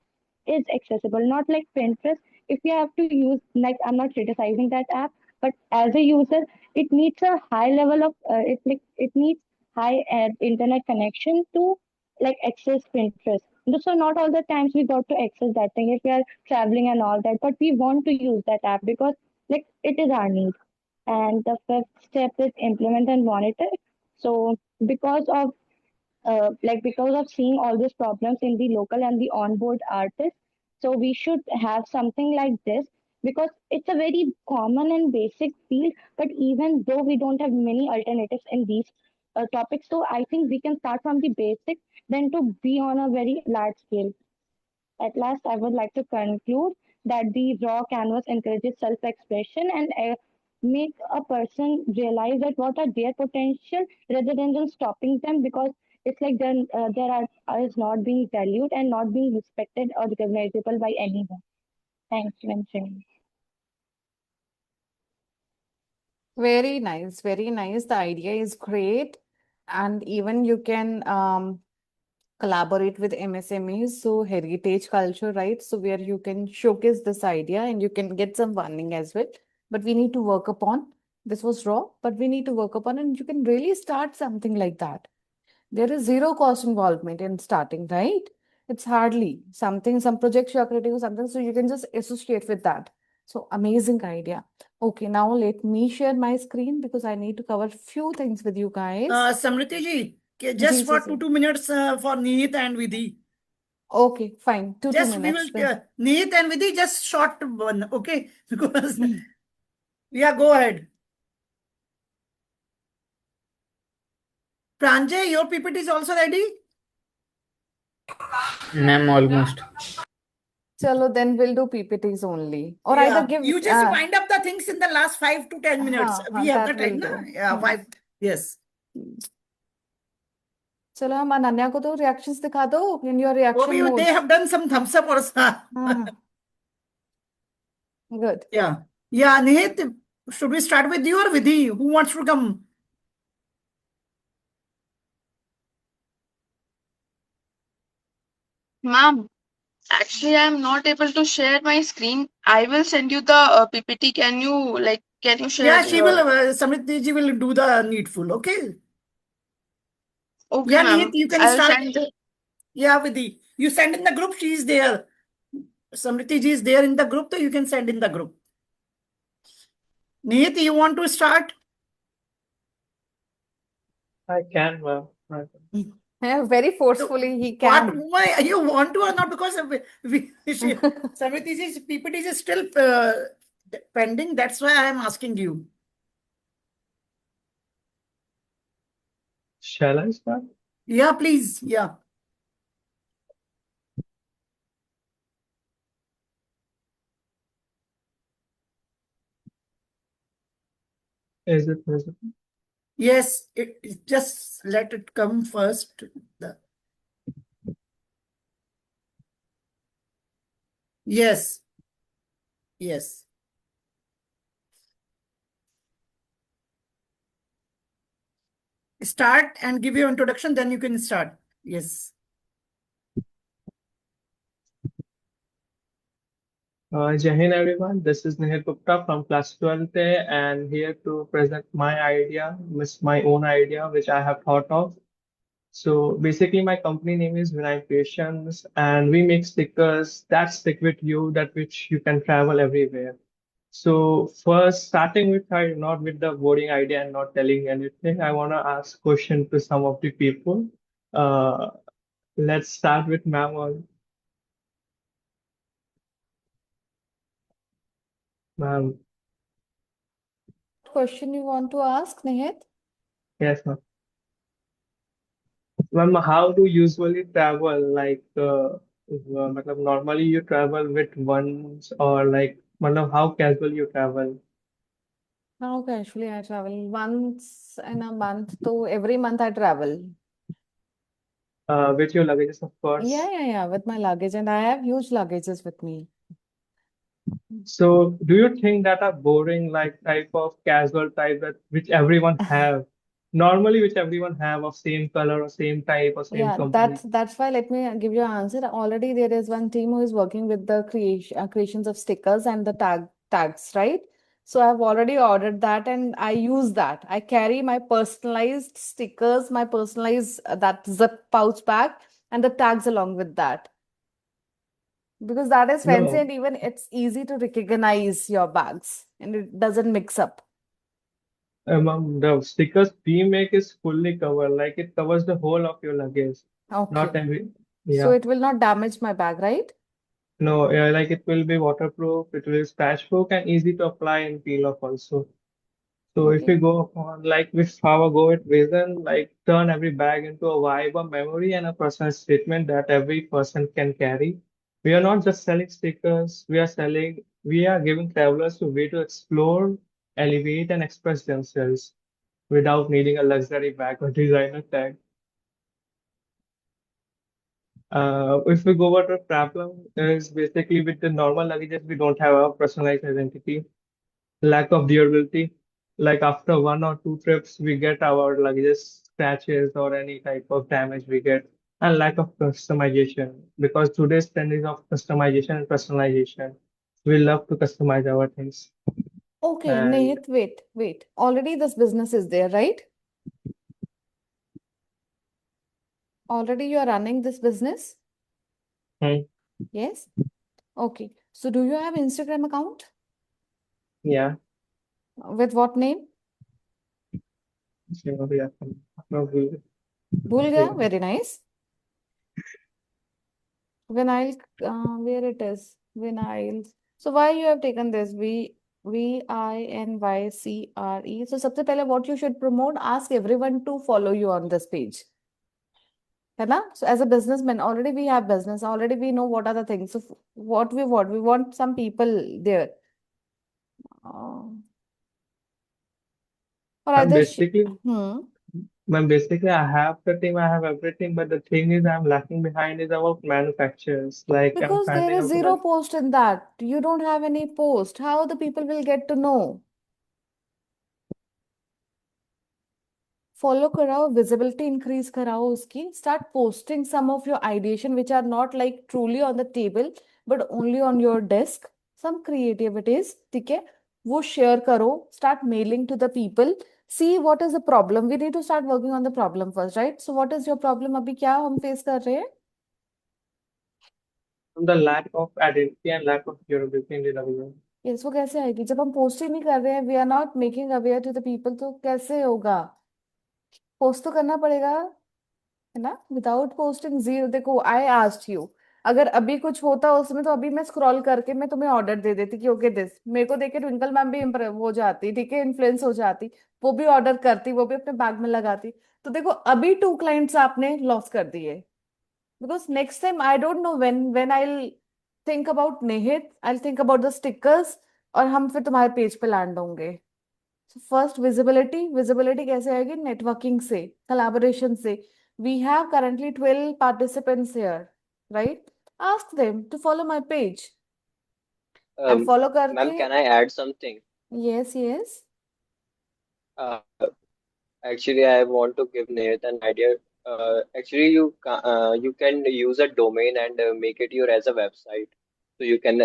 is accessible. Not like Pinterest. If you have to use, like I'm not criticizing that app, but as a user, it needs a high level of it needs high internet connection to like access Pinterest. So not all the times we got to access that thing if we are traveling and all that, but we want to use that app because like it is our need. And the fifth step is implement and monitor. So because of seeing all these problems in the local and the onboard artists, so we should have something like this because it's a very common and basic field. But even though we don't have many alternatives in these topics, so I think we can start from the basics then to be on a very large scale. At last, I would like to conclude that the raw canvas encourages self-expression and make a person realize that what are their potential rather than just stopping them, because it's like there are is not being valued and not being respected or recognizable by anyone. Thanks for mentioning. Very nice, very nice. The idea is great. And even you can collaborate with MSMEs, so heritage culture, right? So where you can showcase this idea and you can get some funding as well. But we need to work upon. This was raw, but we need to work upon, and you can really start something like that. There is zero cost involvement in starting, right? It's hardly something, some projects you are creating or something, so you can just associate with that. So amazing idea. Okay, now let me share my screen because I need to cover few things with you guys. Samriti ji, ji just ji for ji. 2 minutes for Neet and Vidhi. Okay, fine. Two Just we will minutes then. Neet and Vidhi, just short one, okay? Because Hmm. yeah, go ahead. Pranjay, your PPT is also ready? Ma'am, almost. Chalo, then we'll do PPTs only. Or either Yeah, give you just wind up the things in the last 5 to 10 minutes. हाँ We हाँ have the that time, will na? do. Yeah, five. Yes. चलो हम अनन्या को तो reactions दिखा दो in your reaction Maybe they modes. have done some thumbs up or हाँ good. yeah. Yeah, Nihit, should we start with you or Vidhi? Who wants to come? Ma'am, actually, I'm not able to share my screen. I will send you the PPT. Can you share Yeah, she will, your? Samriti ji will do the needful, okay? Okay, Yeah, Nihit, ma'am. you can I'll start. send the. Yeah, Vidhi. You send in the group, she is there. Samriti ji is there in the group, so you can send in the group. Nihit, you want to start? I can, ma'am. Very So forcefully he what, can. why you want to or not? Because Samiti's PPT is still pending. That's why I am asking you. Shall I start? Yeah, please. Yeah. Is it visible? Yes, just let it come first. The- yes, yes. Start and give your introduction, then you can start. Yes. Jai Hind everyone, this is Nihir Gupta from class 12th and here to present my idea, my own idea, which I have thought of. So basically my company name is Vinay Creations and we make stickers that stick with you, that which you can travel everywhere. So first, starting with not with the boring idea and not telling anything, I want to ask question to some of the people. Uh, let's start with ma'am. Ma'am, Question you want to ask, Nihit? yes, ma'am. Ma'am, how do you usually travel? Like, matlab, normally you travel with ones or like, matlab, how casual you travel? How casually I travel? Once in a month, so every month I travel. With your luggages, of course. Yeah, with my luggage, and I have huge luggages with me. So, do you think that a boring like type of casual type that which everyone have, normally which everyone have of same color or same type or same Yeah, company? that's why let me give you an answer. Already there is one team who is working with the creations of stickers and the tags, right? So I've already ordered that and I use that. I carry my personalized stickers, my personalized that zip pouch bag and the tags along with that. Because that is fancy No, and even it's easy to recognize your bags and it doesn't mix up. the stickers we make is fully covered, like it covers the whole of your luggage. Not Okay. every, So yeah. it will not damage my bag, right? No, yeah, like it will be waterproof, it will be scratch proof and easy to apply and peel off also. So if we Okay. go upon like with our go with vision, like turn every bag into a vibe, a memory, and a personal statement that every person can carry. We are not just selling stickers, we are giving travelers a way to explore, elevate, and express themselves without needing a luxury bag or designer tag. If we go over the problem, is basically with the normal luggages, we don't have a personalized identity. Lack of durability. Like after one or two trips, we get our luggage scratches or any type of damage we get, and lack of customization because today's trend is of customization and personalization. We love to customize our things, Okay, and Nate, wait. Already this business is there, right? Already you are running this business? hmm, Yes? Okay. So do you have Instagram account? yeah, With what name? so yeah, probably, Bhul yeah. gaya? Very nice. Vinyl, where it is? Vinyl. So why you have taken this? VINYCRE. So सबसे पहले what you should promote, ask everyone to follow you on this page. है ना? So as a businessman, already we have business, already we know what are the things. So we want some people there. Uh, or I'm either, basically, hmm. basically, I have the team, I have everything, but the thing is, I'm lacking behind is about manufacturers. Like I'm Because there finding is out zero like post in that. You don't have any post. How the people will get to know? Follow कराओ, visibility increase कराओ उसकी. Start posting some of your ideation which are not like truly on the table, but only on your desk. Some creativities, ठीक है? वो share करो. Start mailing to the people. See what is the problem. We need to start working on the problem first, right? So what is your problem अभी क्या हम face कर रहे हैं? the lack of identity and lack of durability in the development. Yes, वो कैसे आएगी जब हम पोस्ट ही नहीं कर रहे हैं, we are not making aware to the people, तो कैसे होगा? पोस्ट तो करना पड़ेगा, है ना, विदाउट पोस्टिंग जीरो। देखो आई आस्क्ड यू, अगर अभी कुछ होता उसमें तो अभी मैं स्क्रॉल करके मैं तुम्हें ऑर्डर दे देती कि ओके दिस, मेरे को देख के ट्विंकल मैम भी हो जाती, ठीक है, इन्फ्लुएंस हो जाती, वो भी ऑर्डर करती, वो भी अपने बैग में लगाती। तो देखो अभी 2 क्लाइंट्स आपने लॉस कर दिए, because next time I don't know when I think about Nihit, I think about the stickers, और हम फिर तुम्हारे पेज पे लैंड होंगे। फर्स्ट विजिबिलिटी, विजिबिलिटी कैसे आएगी? नेटवर्किंग से, कोलैबोरेशन से। We have currently 12 participants here, right? Ask them to follow my page and follow Ma'am, करके। can I add something? Yes yes. Uh, Actually, I want to give Nate an idea. Actually, you can use a domain and make it your as a website, so you can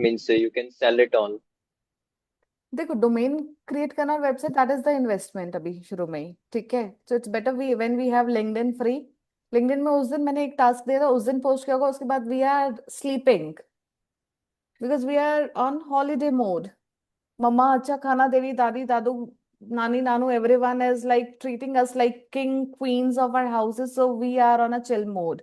means you can sell it on. देखो domain create करना और website, that is the investment अभी शुरू में ही, ठीक है। So it's better we when we have LinkedIn free. LinkedIn में उस दिन मैंने एक टास्क दिया था, उस दिन पोस्ट किया होगा, उसके बाद we are sleeping because we are on holiday mode. मम्मा अच्छा खाना दे रही, दादी दादू नानी नानू everyone is like treating us like king queens of our houses, so we are on a chill mode।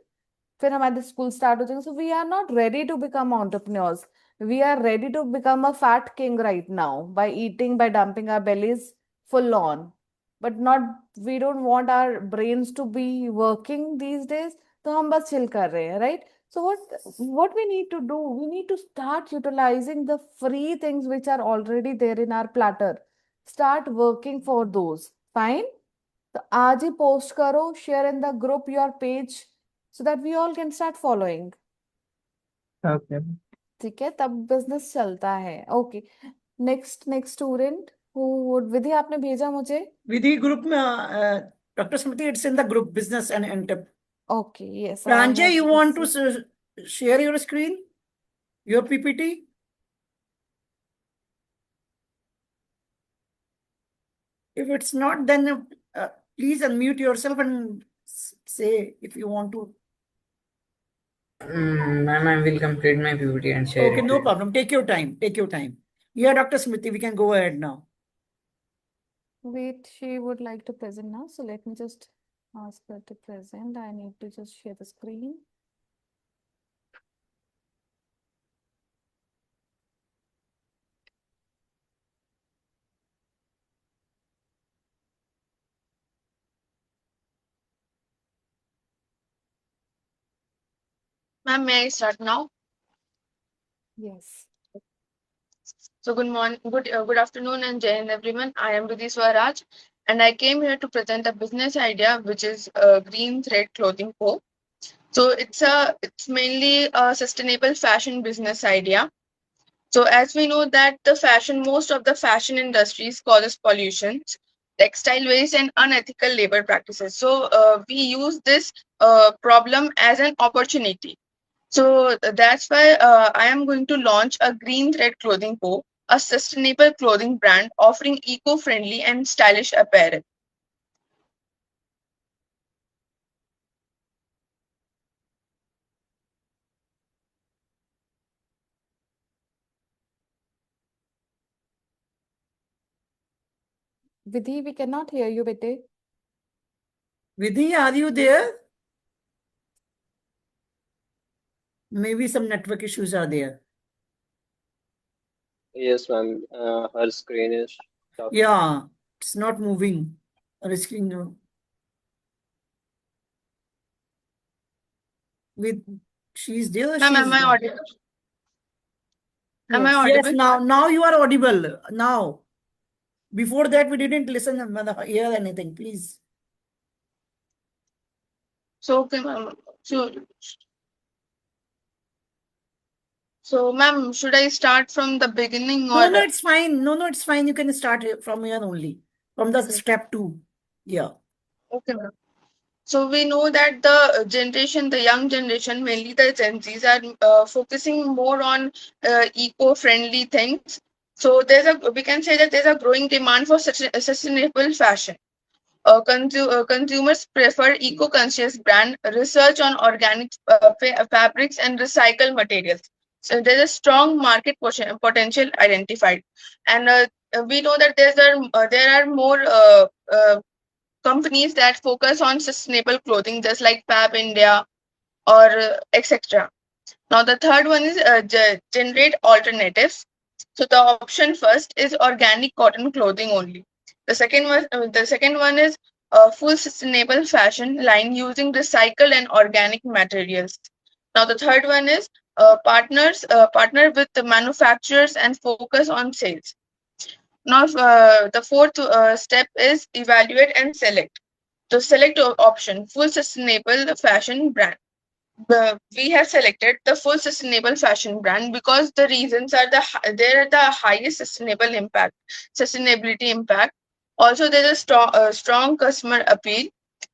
फिर हमारे स्कूल स्टार्ट हो जाएंगे, so we are not ready to become entrepreneurs। we are ready to become a fat king right now by eating, by dumping our bellies full on, but not, we don't want our brains to be working these days। तो हम बस chill कर रहे हैं, right? So what we need to do, we need to start utilizing the free things which are already there in our platter, start working for those। fine। तो आज ही post करो, share in the group your page, so that we all can start following। Okay. ठीक है, तब business चलता है। Okay, next next student who would, Vidhi आपने भेजा मुझे। विधि ग्रुप में doctor Smriti, it's in the group business and enter. Okay yes, I Pranjay, have you want to received. share your screen, your PPT? If it's not, then please unmute yourself and say if you want to. Ma'am, I will complete my PPT and share Okay, it no to you. problem. Take your time. Take your time. Yeah, Dr. Smriti, we can go ahead now. Wait, she would like to present now, so let me just ask her to present। I need to just share the screen। Ma'am, may I start now? Yes। So good morning, good afternoon, and Jai Hind everyone. I am Vidhi Swaraj, and I came here to present a business idea, which is Green Thread Clothing Co. So it's mainly a sustainable fashion business idea. So as we know that most of the fashion industries causes pollution, textile waste, and unethical labor practices. So we use this problem as an opportunity. So that's why I am going to launch a Green Thread Clothing Co., a sustainable clothing brand offering eco-friendly and stylish apparel. Vidhi, we cannot hear you, bete। Vidhi, are you there? Maybe some network issues are there. Yes, ma'am. Her screen is stuck. Yeah, it's not moving. Her screen, with she's there. Ma'am, She's am I there. audible? Am I Yes। Yes, audible? now you are audible. Now, before that we didn't listen, hear anything. Please. So okay, ma'am. So ma'am, should I start from the beginning No, or? no, it's fine. No, it's fine. You can start from here only, from the Okay. step 2. Yeah. Okay, ma'am. So we know that the young generation, mainly the Gen Zs, are focusing more on eco-friendly things. So we can say that there's a growing demand for such a sustainable fashion. Consumers prefer eco-conscious brand, research on organic fabrics and recycled materials. So there's a strong market potential identified, and we know that there are more companies that focus on sustainable clothing, just like Fab India or etc. Now the third one is generate alternatives. So the option first is organic cotton clothing only. The second one is full sustainable fashion line using recycled and organic materials. Now the third one is partner with the manufacturers and focus on sales. Now the fourth step is evaluate and select. So select option full sustainable fashion brand. We have selected the full sustainable fashion brand because the reasons are they're the highest sustainability impact. Also, there's a strong customer appeal.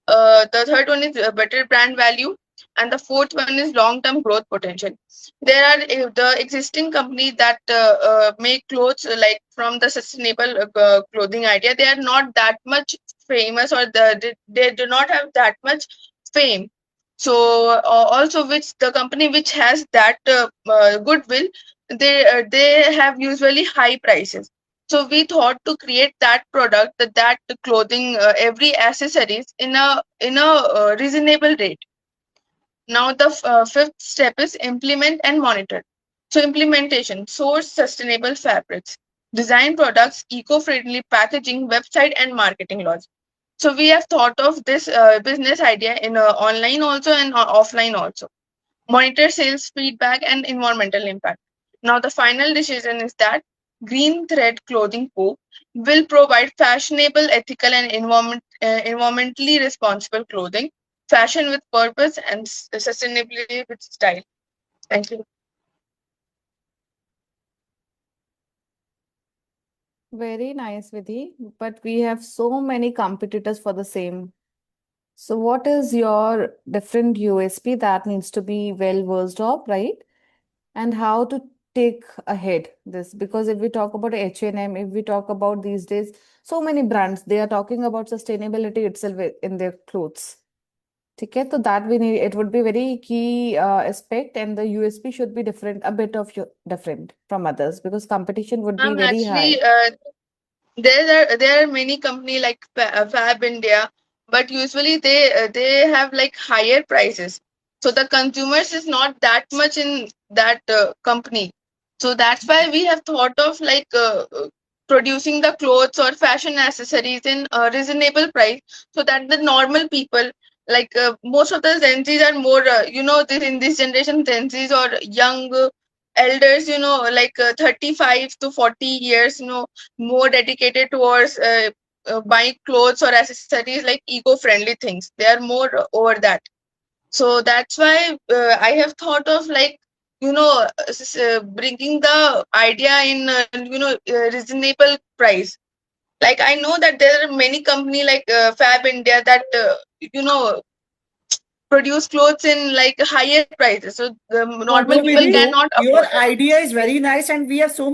The third one is better brand value, and the fourth one is long-term growth potential. There are the existing companies that make clothes like from the sustainable clothing idea. They are not that much famous, or they do not have that much fame. So also, which the company which has that goodwill, they have usually high prices. So we thought to create that product, that clothing, every accessories in a reasonable rate. Now the fifth step is implement and monitor. So implementation: source sustainable fabrics, design products, eco-friendly packaging, website and marketing laws. So we have thought of this business idea in online also and offline also. Monitor sales feedback and environmental impact. Now the final decision is that Green Thread Clothing Co. will provide fashionable, ethical and environmentally responsible clothing, fashion with purpose and sustainability with style. Thank you. Very nice, Vidhi. But we have so many competitors for the same. So, what is your different USP that needs to be well versed of, right? And how to take ahead this? Because if we talk about H&M, if we talk about these days, so many brands, they are talking about sustainability itself in their clothes. ठीक है, तो that we need, it would be very key aspect, and the USP should be different, a bit of different from others, because competition would be very high. Actually, there are many company like Fab India, but usually they have like higher prices. So the consumers is not that much in that company. So that's why we have thought of like producing the clothes or fashion accessories in a reasonable price, so that the normal people, like most of the Gen Zs are more, this in this generation, Gen Zs or young elders, like 35 to 40 years, more dedicated towards buying clothes or accessories like eco-friendly things. They are more over that. So that's why I have thought of like, bringing the idea in, reasonable price. Like I know that there are many company like Fab India that, produce clothes in like higher prices. So the No, normal no, people Vidhi, cannot your afford it. idea is very nice, and we have so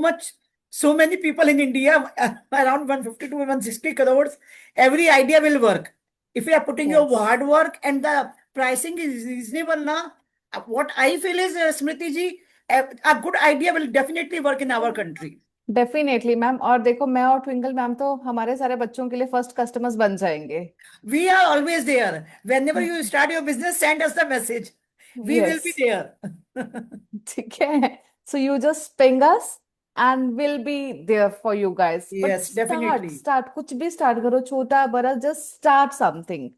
many people in India, around 150 to 160 crores. Every idea will work. If you are putting your Yes. hard work and the pricing is reasonable, now, what I feel is, Smriti ji, a good idea will definitely work in our country. Definitely ma'am, और देखो मैं और twinkle ma'am तो हमारे सारे बच्चों के लिए फर्स्ट कस्टमर्स बन जाएंगे. We are always there. Whenever you start your business, send us the message. We will be yes. there. ठीक है, so you just ping us and will be there for you guys. But Yes, start definitely. Start कुछ भी start करो, छोटा बड़ा, just start something.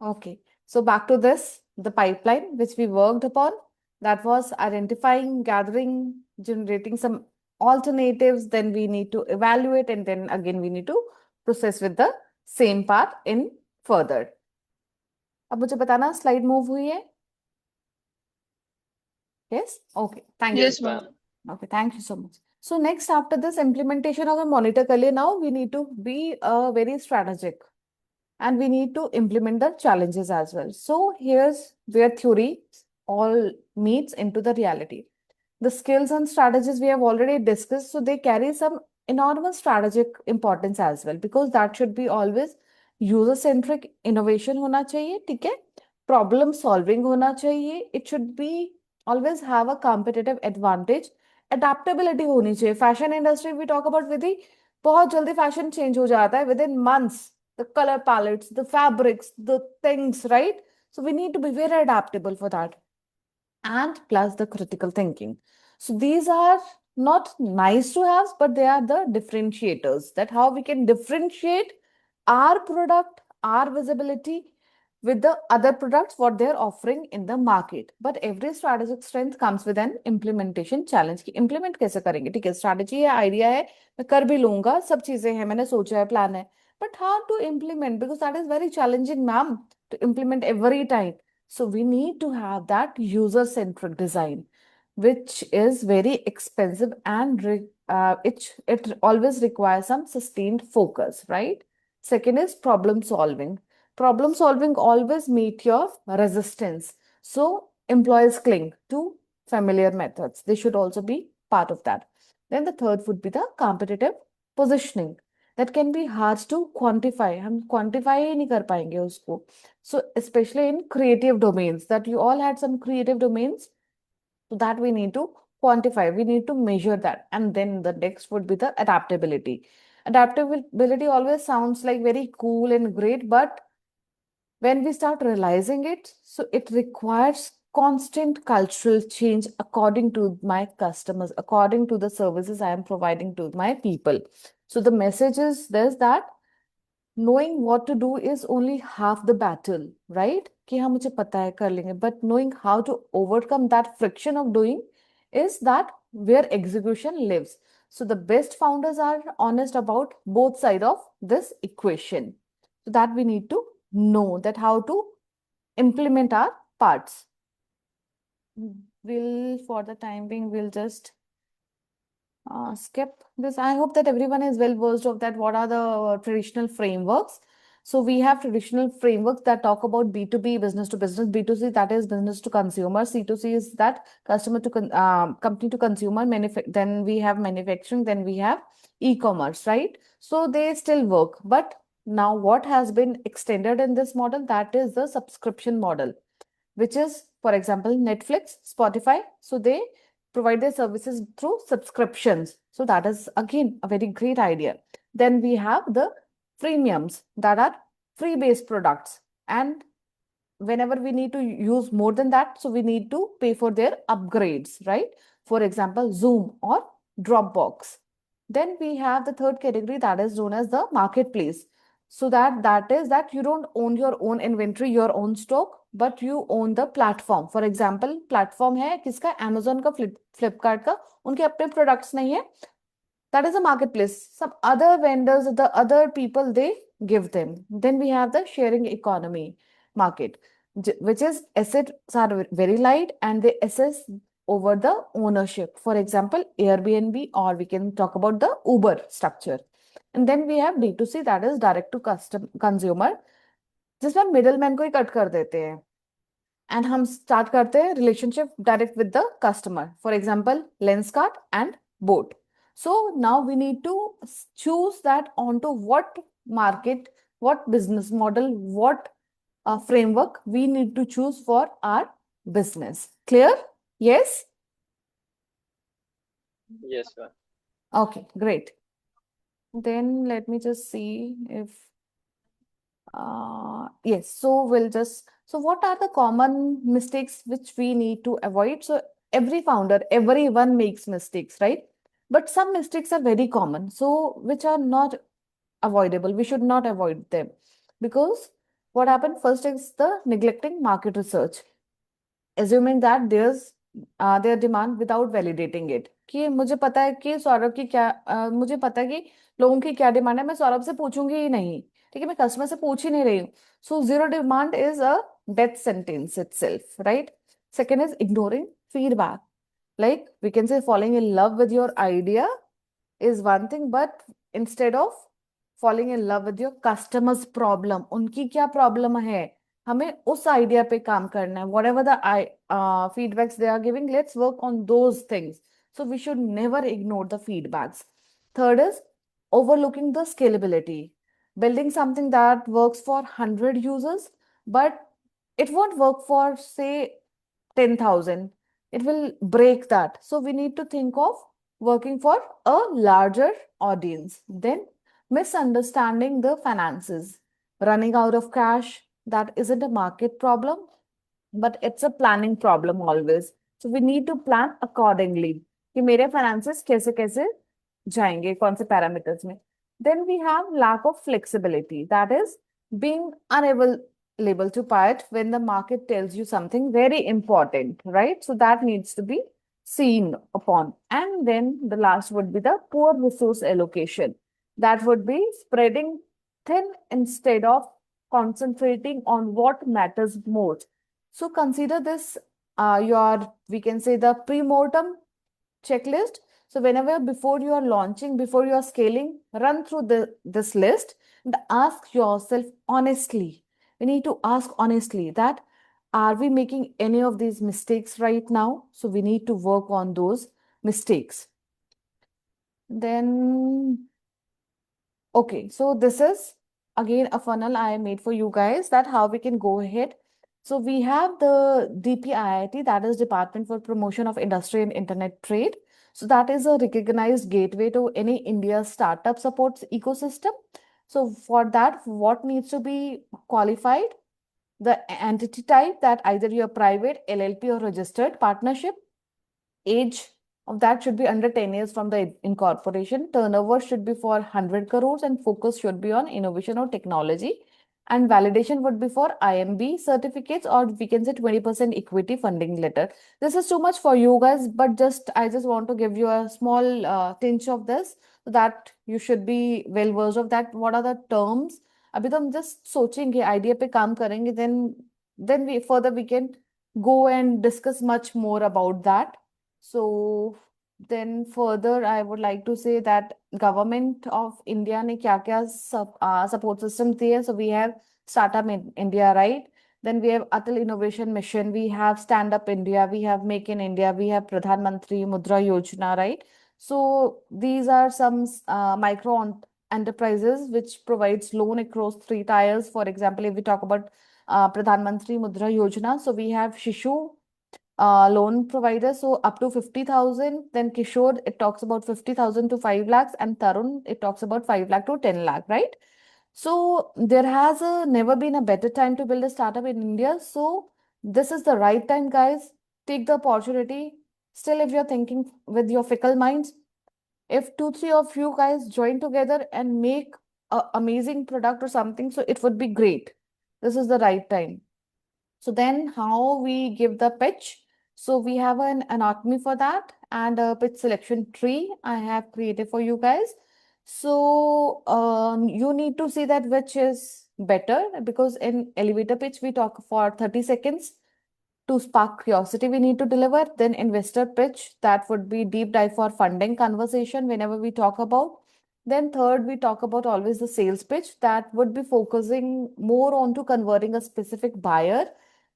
Okay, so back to this, the pipeline which we worked upon, that was identifying, gathering, generating some alternatives, then we need to evaluate, and then again we need to process with the same path in further. अब मुझे बताना slide move हुई है? Yes? Okay, thank you. Yes, Yes, ma'am. ma'am. Okay, thank you so much. So next, after this implementation of the monitor कर लिए, now we need to be very strategic, and we need to implement the challenges as well. So here's where theory all meets into the reality. The skills and strategies we have already discussed, so they carry some enormous strategic importance as well, because that should be always user centric. Innovation होना चाहिए, ठीक है? Problem solving होना चाहिए. It should be always have a competitive advantage adaptability होनी चाहिए. Fashion industry we talk about विधि, बहुत जल्दी fashion change हो जाता है within months. The color palettes, the fabrics, the things, right? So we need to be very adaptable for that. And plus the critical thinking. So these are not nice to have, but they are the differentiators, that how we can differentiate our product, our visibility with the other products what they're offering in the market. But every strategic strength comes with an implementation challenge कि implement कैसे करेंगे. ठीक है, strategy है, idea है, मैं कर भी लूंगा, सब चीजें हैं, मैंने सोचा है, plan है, but how to implement, because that is very challenging, ma'am, to implement every time. So we need to have that user-centric design, which is very expensive and it always requires some sustained focus, right? Second is problem solving. Problem solving always meet your resistance. So employees cling to familiar methods. They should also be part of that. Then the third would be the competitive positioning. That can be hard to quantify. हम quantify ही नहीं कर पाएंगे उसको. So especially in creative domains, that you all had some creative domains, so that we need to quantify, we need to measure that. And then the next would be the adaptability. Adaptability always sounds like very cool and great, but when we start realizing it, so it requires constant cultural change according to my customers, according to the services I am providing to my people. So the message is this, that knowing what to do is only half the battle, right? कि हाँ मुझे पता है कर लेंगे, but knowing how to overcome that friction of doing is that where execution lives. So the best founders are honest about both sides of this equation. So that we need to know that how to implement our parts. We'll, for the time being, we'll just skip this. I hope that everyone is well versed of that. What are the traditional frameworks? So we have traditional frameworks that talk about B2B, business to business, B2C, that is business to consumer, C2C is that customer to company to consumer, then we have manufacturing, then we have e-commerce, right? So they still work. But now what has been extended in this model, that is the subscription model, which is, for example, Netflix, Spotify. So they provide their services through subscriptions. So that is again a very great idea. Then we have the freemiums, that are free based products. And whenever we need to use more than that, so we need to pay for their upgrades, right? For example, Zoom or Dropbox. Then we have the third category, that is known as the marketplace. So that is that you don't own your own inventory, your own stock, but you own the platform. For example, platform है किसका, Amazon का, Flipkart का, उनके अपने products नहीं है. That is a marketplace. Some other vendors, the other people, they give them. Then we have the sharing economy market, which is assets are very light and they assess over the ownership. For example, Airbnb, or we can talk about the Uber structure. And then we have D2C, that is direct to consumer, जिसमें middleman को ही cut कर देते हैं. And हम start करते हैं relationship direct with the customer. For example, Lenskart and Boat. So now we need to choose that onto what market, what business model, what framework we need to choose for our business. Clear? Yes? Yes, sir. Okay, great. Then let me just see if yes, so we'll just, so what are the common mistakes which we need to avoid? So every founder, everyone makes mistakes, right? But some mistakes are very common, so which are not avoidable. We should not avoid them, because what happened first is the neglecting market research, assuming that there's their demand without validating it. कि मुझे पता है कि सौरभ की क्या मुझे पता है कि लोगों की क्या डिमांड है, मैं सौरभ से पूछूंगी ही नहीं. ठीक है, मैं कस्टमर से पूछ ही नहीं रही हूँ. So zero demand is a death sentence itself, right? Second is ignoring feedback. Like we can say falling in love with your idea is one thing, but instead of falling in love with your customer's problem, उनकी क्या problem है, हमें उस idea पे काम करना है. Whatever the feedbacks they are giving, let's work on those things. So we should never ignore the feedbacks. Third is overlooking the scalability. Building something that works for 100 users, but it won't work for say 10,000. It will break that. So we need to think of working for a larger audience. Then misunderstanding the finances, running out of cash, that isn't a market problem, but it's a planning problem always. So we need to plan accordingly कि मेरे finances कैसे कैसे जाएंगे कौन से parameters में. Then we have lack of flexibility, that is being unable able to buy it when the market tells you something very important, right? So that needs to be seen upon. And then the last would be the poor resource allocation. That would be spreading thin instead of concentrating on what matters most. So consider this your, we can say, the pre-mortem checklist. So whenever before you are launching, before you are scaling, run through this list and ask yourself honestly. We need to ask honestly that are we making any of these mistakes right now? So we need to work on those mistakes. Then, okay, so this is again a funnel I made for you guys that how we can go ahead. So we have the DPIIT, that is Department for Promotion of Industry and Internet Trade. So that is a recognized gateway to any India startup supports ecosystem. So for that, what needs to be qualified? The entity type, that either you're private, LLP or registered partnership. Age of that should be under 10 years from the incorporation. Turnover should be for 100 crores and focus should be on innovation or technology. And validation would be for IMB certificates, or we can say 20% equity funding letter. This is too much for you guys, but I just want to give you a small tinge of this so that you should be well versed of that. What are the terms? अभी तो हम just सोचेंगे, idea पे काम करेंगे, then we can go and discuss much more about that. So then further, I would like to say that government of India ने क्या क्या support systems दिए. So we have Startup in India, right? Then we have Atal Innovation Mission, we have Stand Up India, we have Make in India, we have Pradhan Mantri Mudra Yojana, right? So these are some micro enterprises which provides loan across three tiers. For example, if we talk about Pradhan Mantri Mudra Yojana, so we have Shishu loan provider, so up to 50,000. Then Kishore, it talks about 50,000 to 5 lakhs, and Tarun, it talks about 5 lakh to 10 lakh, right? So there has never been a better time to build a startup in India. So this is the right time, guys. Take the opportunity. Still, if you're thinking with your fickle minds, if two, three of you guys join together and make an amazing product or something, so it would be great. This is the right time. So then how we give the pitch? So we have an anatomy for that and a pitch selection tree I have created for you guys. So you need to see that which is better, because in elevator pitch we talk for 30 seconds. To spark curiosity, we need to deliver. Then investor pitch, that would be deep dive for funding conversation whenever we talk about. Then third, we talk about always the sales pitch, that would be focusing more on to converting a specific buyer.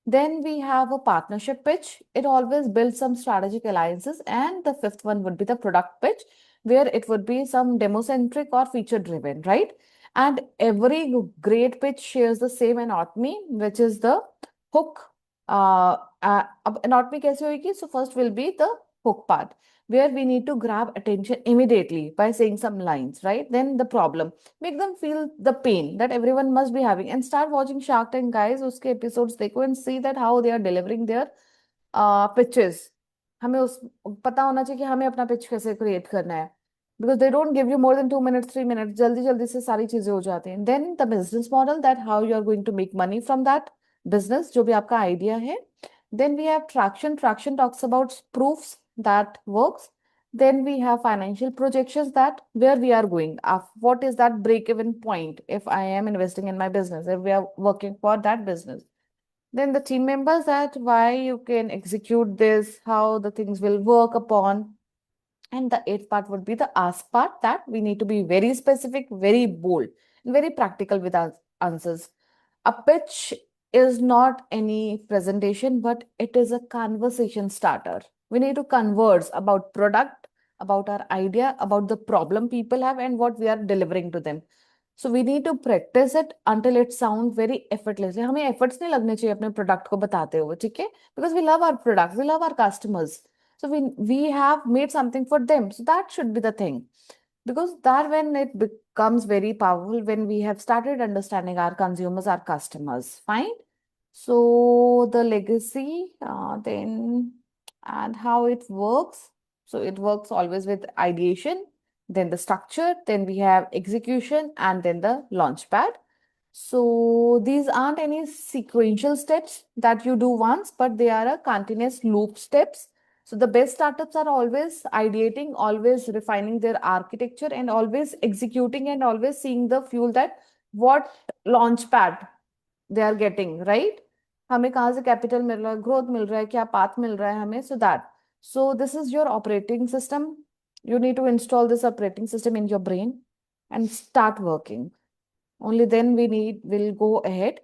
Then we have a partnership pitch. It always builds some strategic alliances. And the fifth one would be the product pitch, where it would be some demo centric or feature driven, right? And every great pitch shares the same anatomy, which is the hook. अब anatomy कैसे होगी? So first will be the hook part, where we need to grab attention immediately by saying some lines, right? Then the problem, make them feel the pain that everyone must be having, and start watching Shark Tank, guys. उसके episodes देखो and see that how they are delivering their pitches. हमें उस पता होना चाहिए कि हमें अपना pitch कैसे create करना है, because they don't give you more than 2 minutes, 3 minutes. जल्दी जल्दी से सारी चीजें हो जाती हैं. Then the business model, that how you are going to make money from that business, जो भी आपका idea है. Then we have traction. Traction talks about proofs that works. Then we have financial projections, that where we are going. What is that break-even point if I am investing in my business, if we are working for that business. Then the team members, that why you can execute this, how the things will work upon. And the eighth part would be the ask part, that we need to be very specific, very bold, and very practical with our answers. A pitch is not any presentation, but it is a conversation starter. We need to converse about product, about our idea, about the problem people have, and what we are delivering to them. So we need to practice it until it sounds very effortlessly. हमें efforts नहीं लगने चाहिए अपने product को बताते हुए, ठीक है? Because we love our product, we love our customers. So we have made something for them. So that should be the thing. Because that when it becomes very powerful, when we have started understanding our consumers, our customers, fine. So the legacy, then and how it works. So it works always with ideation, then the structure, then we have execution, and then the launch pad. So these aren't any sequential steps that you do once, but they are a continuous loop steps. So the best startups are always ideating, always refining their architecture, and always executing, and always seeing the fuel that what launch pad they are getting, right? हमें कहाँ से capital मिल रहा है, growth मिल रहा है, क्या path मिल रहा है हमें, so that. So this is your operating system. You need to install this operating system in your brain and start working. Only then we'll go ahead.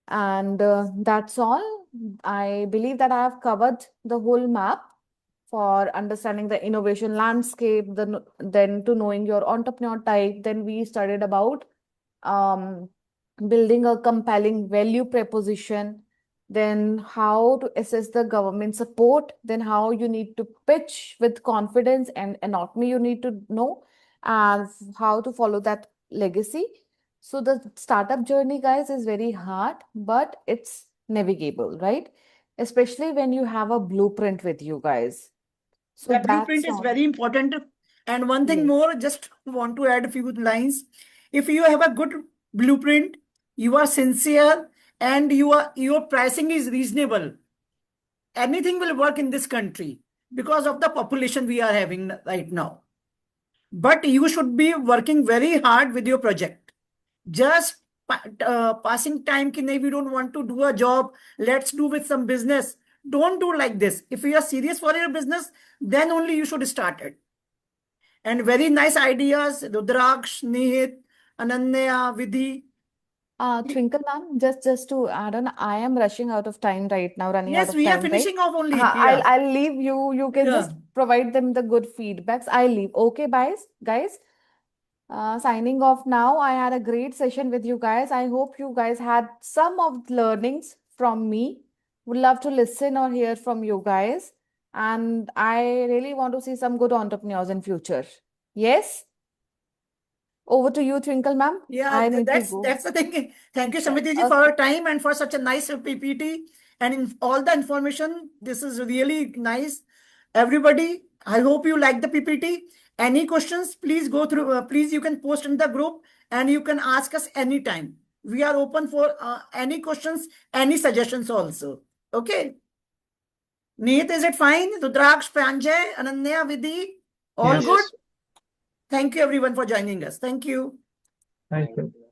And that's all. I believe that I have covered the whole map for understanding the innovation landscape, then to knowing your entrepreneur type. Then we studied about um, building a compelling value proposition, then how to assess the government support, then how you need to pitch with confidence and anatomy you need to know, and how to follow that legacy. So the startup journey, guys, is very hard, but it's navigable, right? Especially when you have a blueprint with you guys. So That blueprint that's is all. very important. And one thing Yes. more, just want to add a few lines. If you have a good blueprint, you are sincere, and your pricing is reasonable, anything will work in this country because of the population we are having right now. But you should be working very hard with your project. Just passing time ki nahi, we don't want to do a job, let's do with some business. Don't do like this. If you are serious for your business, then only you should start it. And very nice ideas, Rudraksh, Nihit, Ananya, Vidhi. Twinkle ma'am, just to add on, I am rushing out of time right now, running out Yes, of we are time, right? finishing off only. I'll Yeah. I'll leave you. You can Yeah. just provide them the good feedbacks. I'll leave. Okay, guys, guys. Signing off now. I had a great session with you guys. I hope you guys had some of the learnings from me. Would love to listen or hear from you guys. And I really want to see some good entrepreneurs in future. Yes? Over to you, Twinkle ma'am. Yeah, I need to go. that's the thing. Thank you, Samiti ji, for Okay. your time and for such a nice PPT and in all the information. This is really nice. Everybody, I hope you like the PPT. Any questions, please go through. Please, you can post in the group and you can ask us anytime. We are open for any questions, any suggestions also. Okay. Neet, is it fine? Rudraksh, Pranjay, Ananya, Vidhi, all Yes. good? Yes. Thank you everyone for joining us. Thank you. Thank Thank you. you.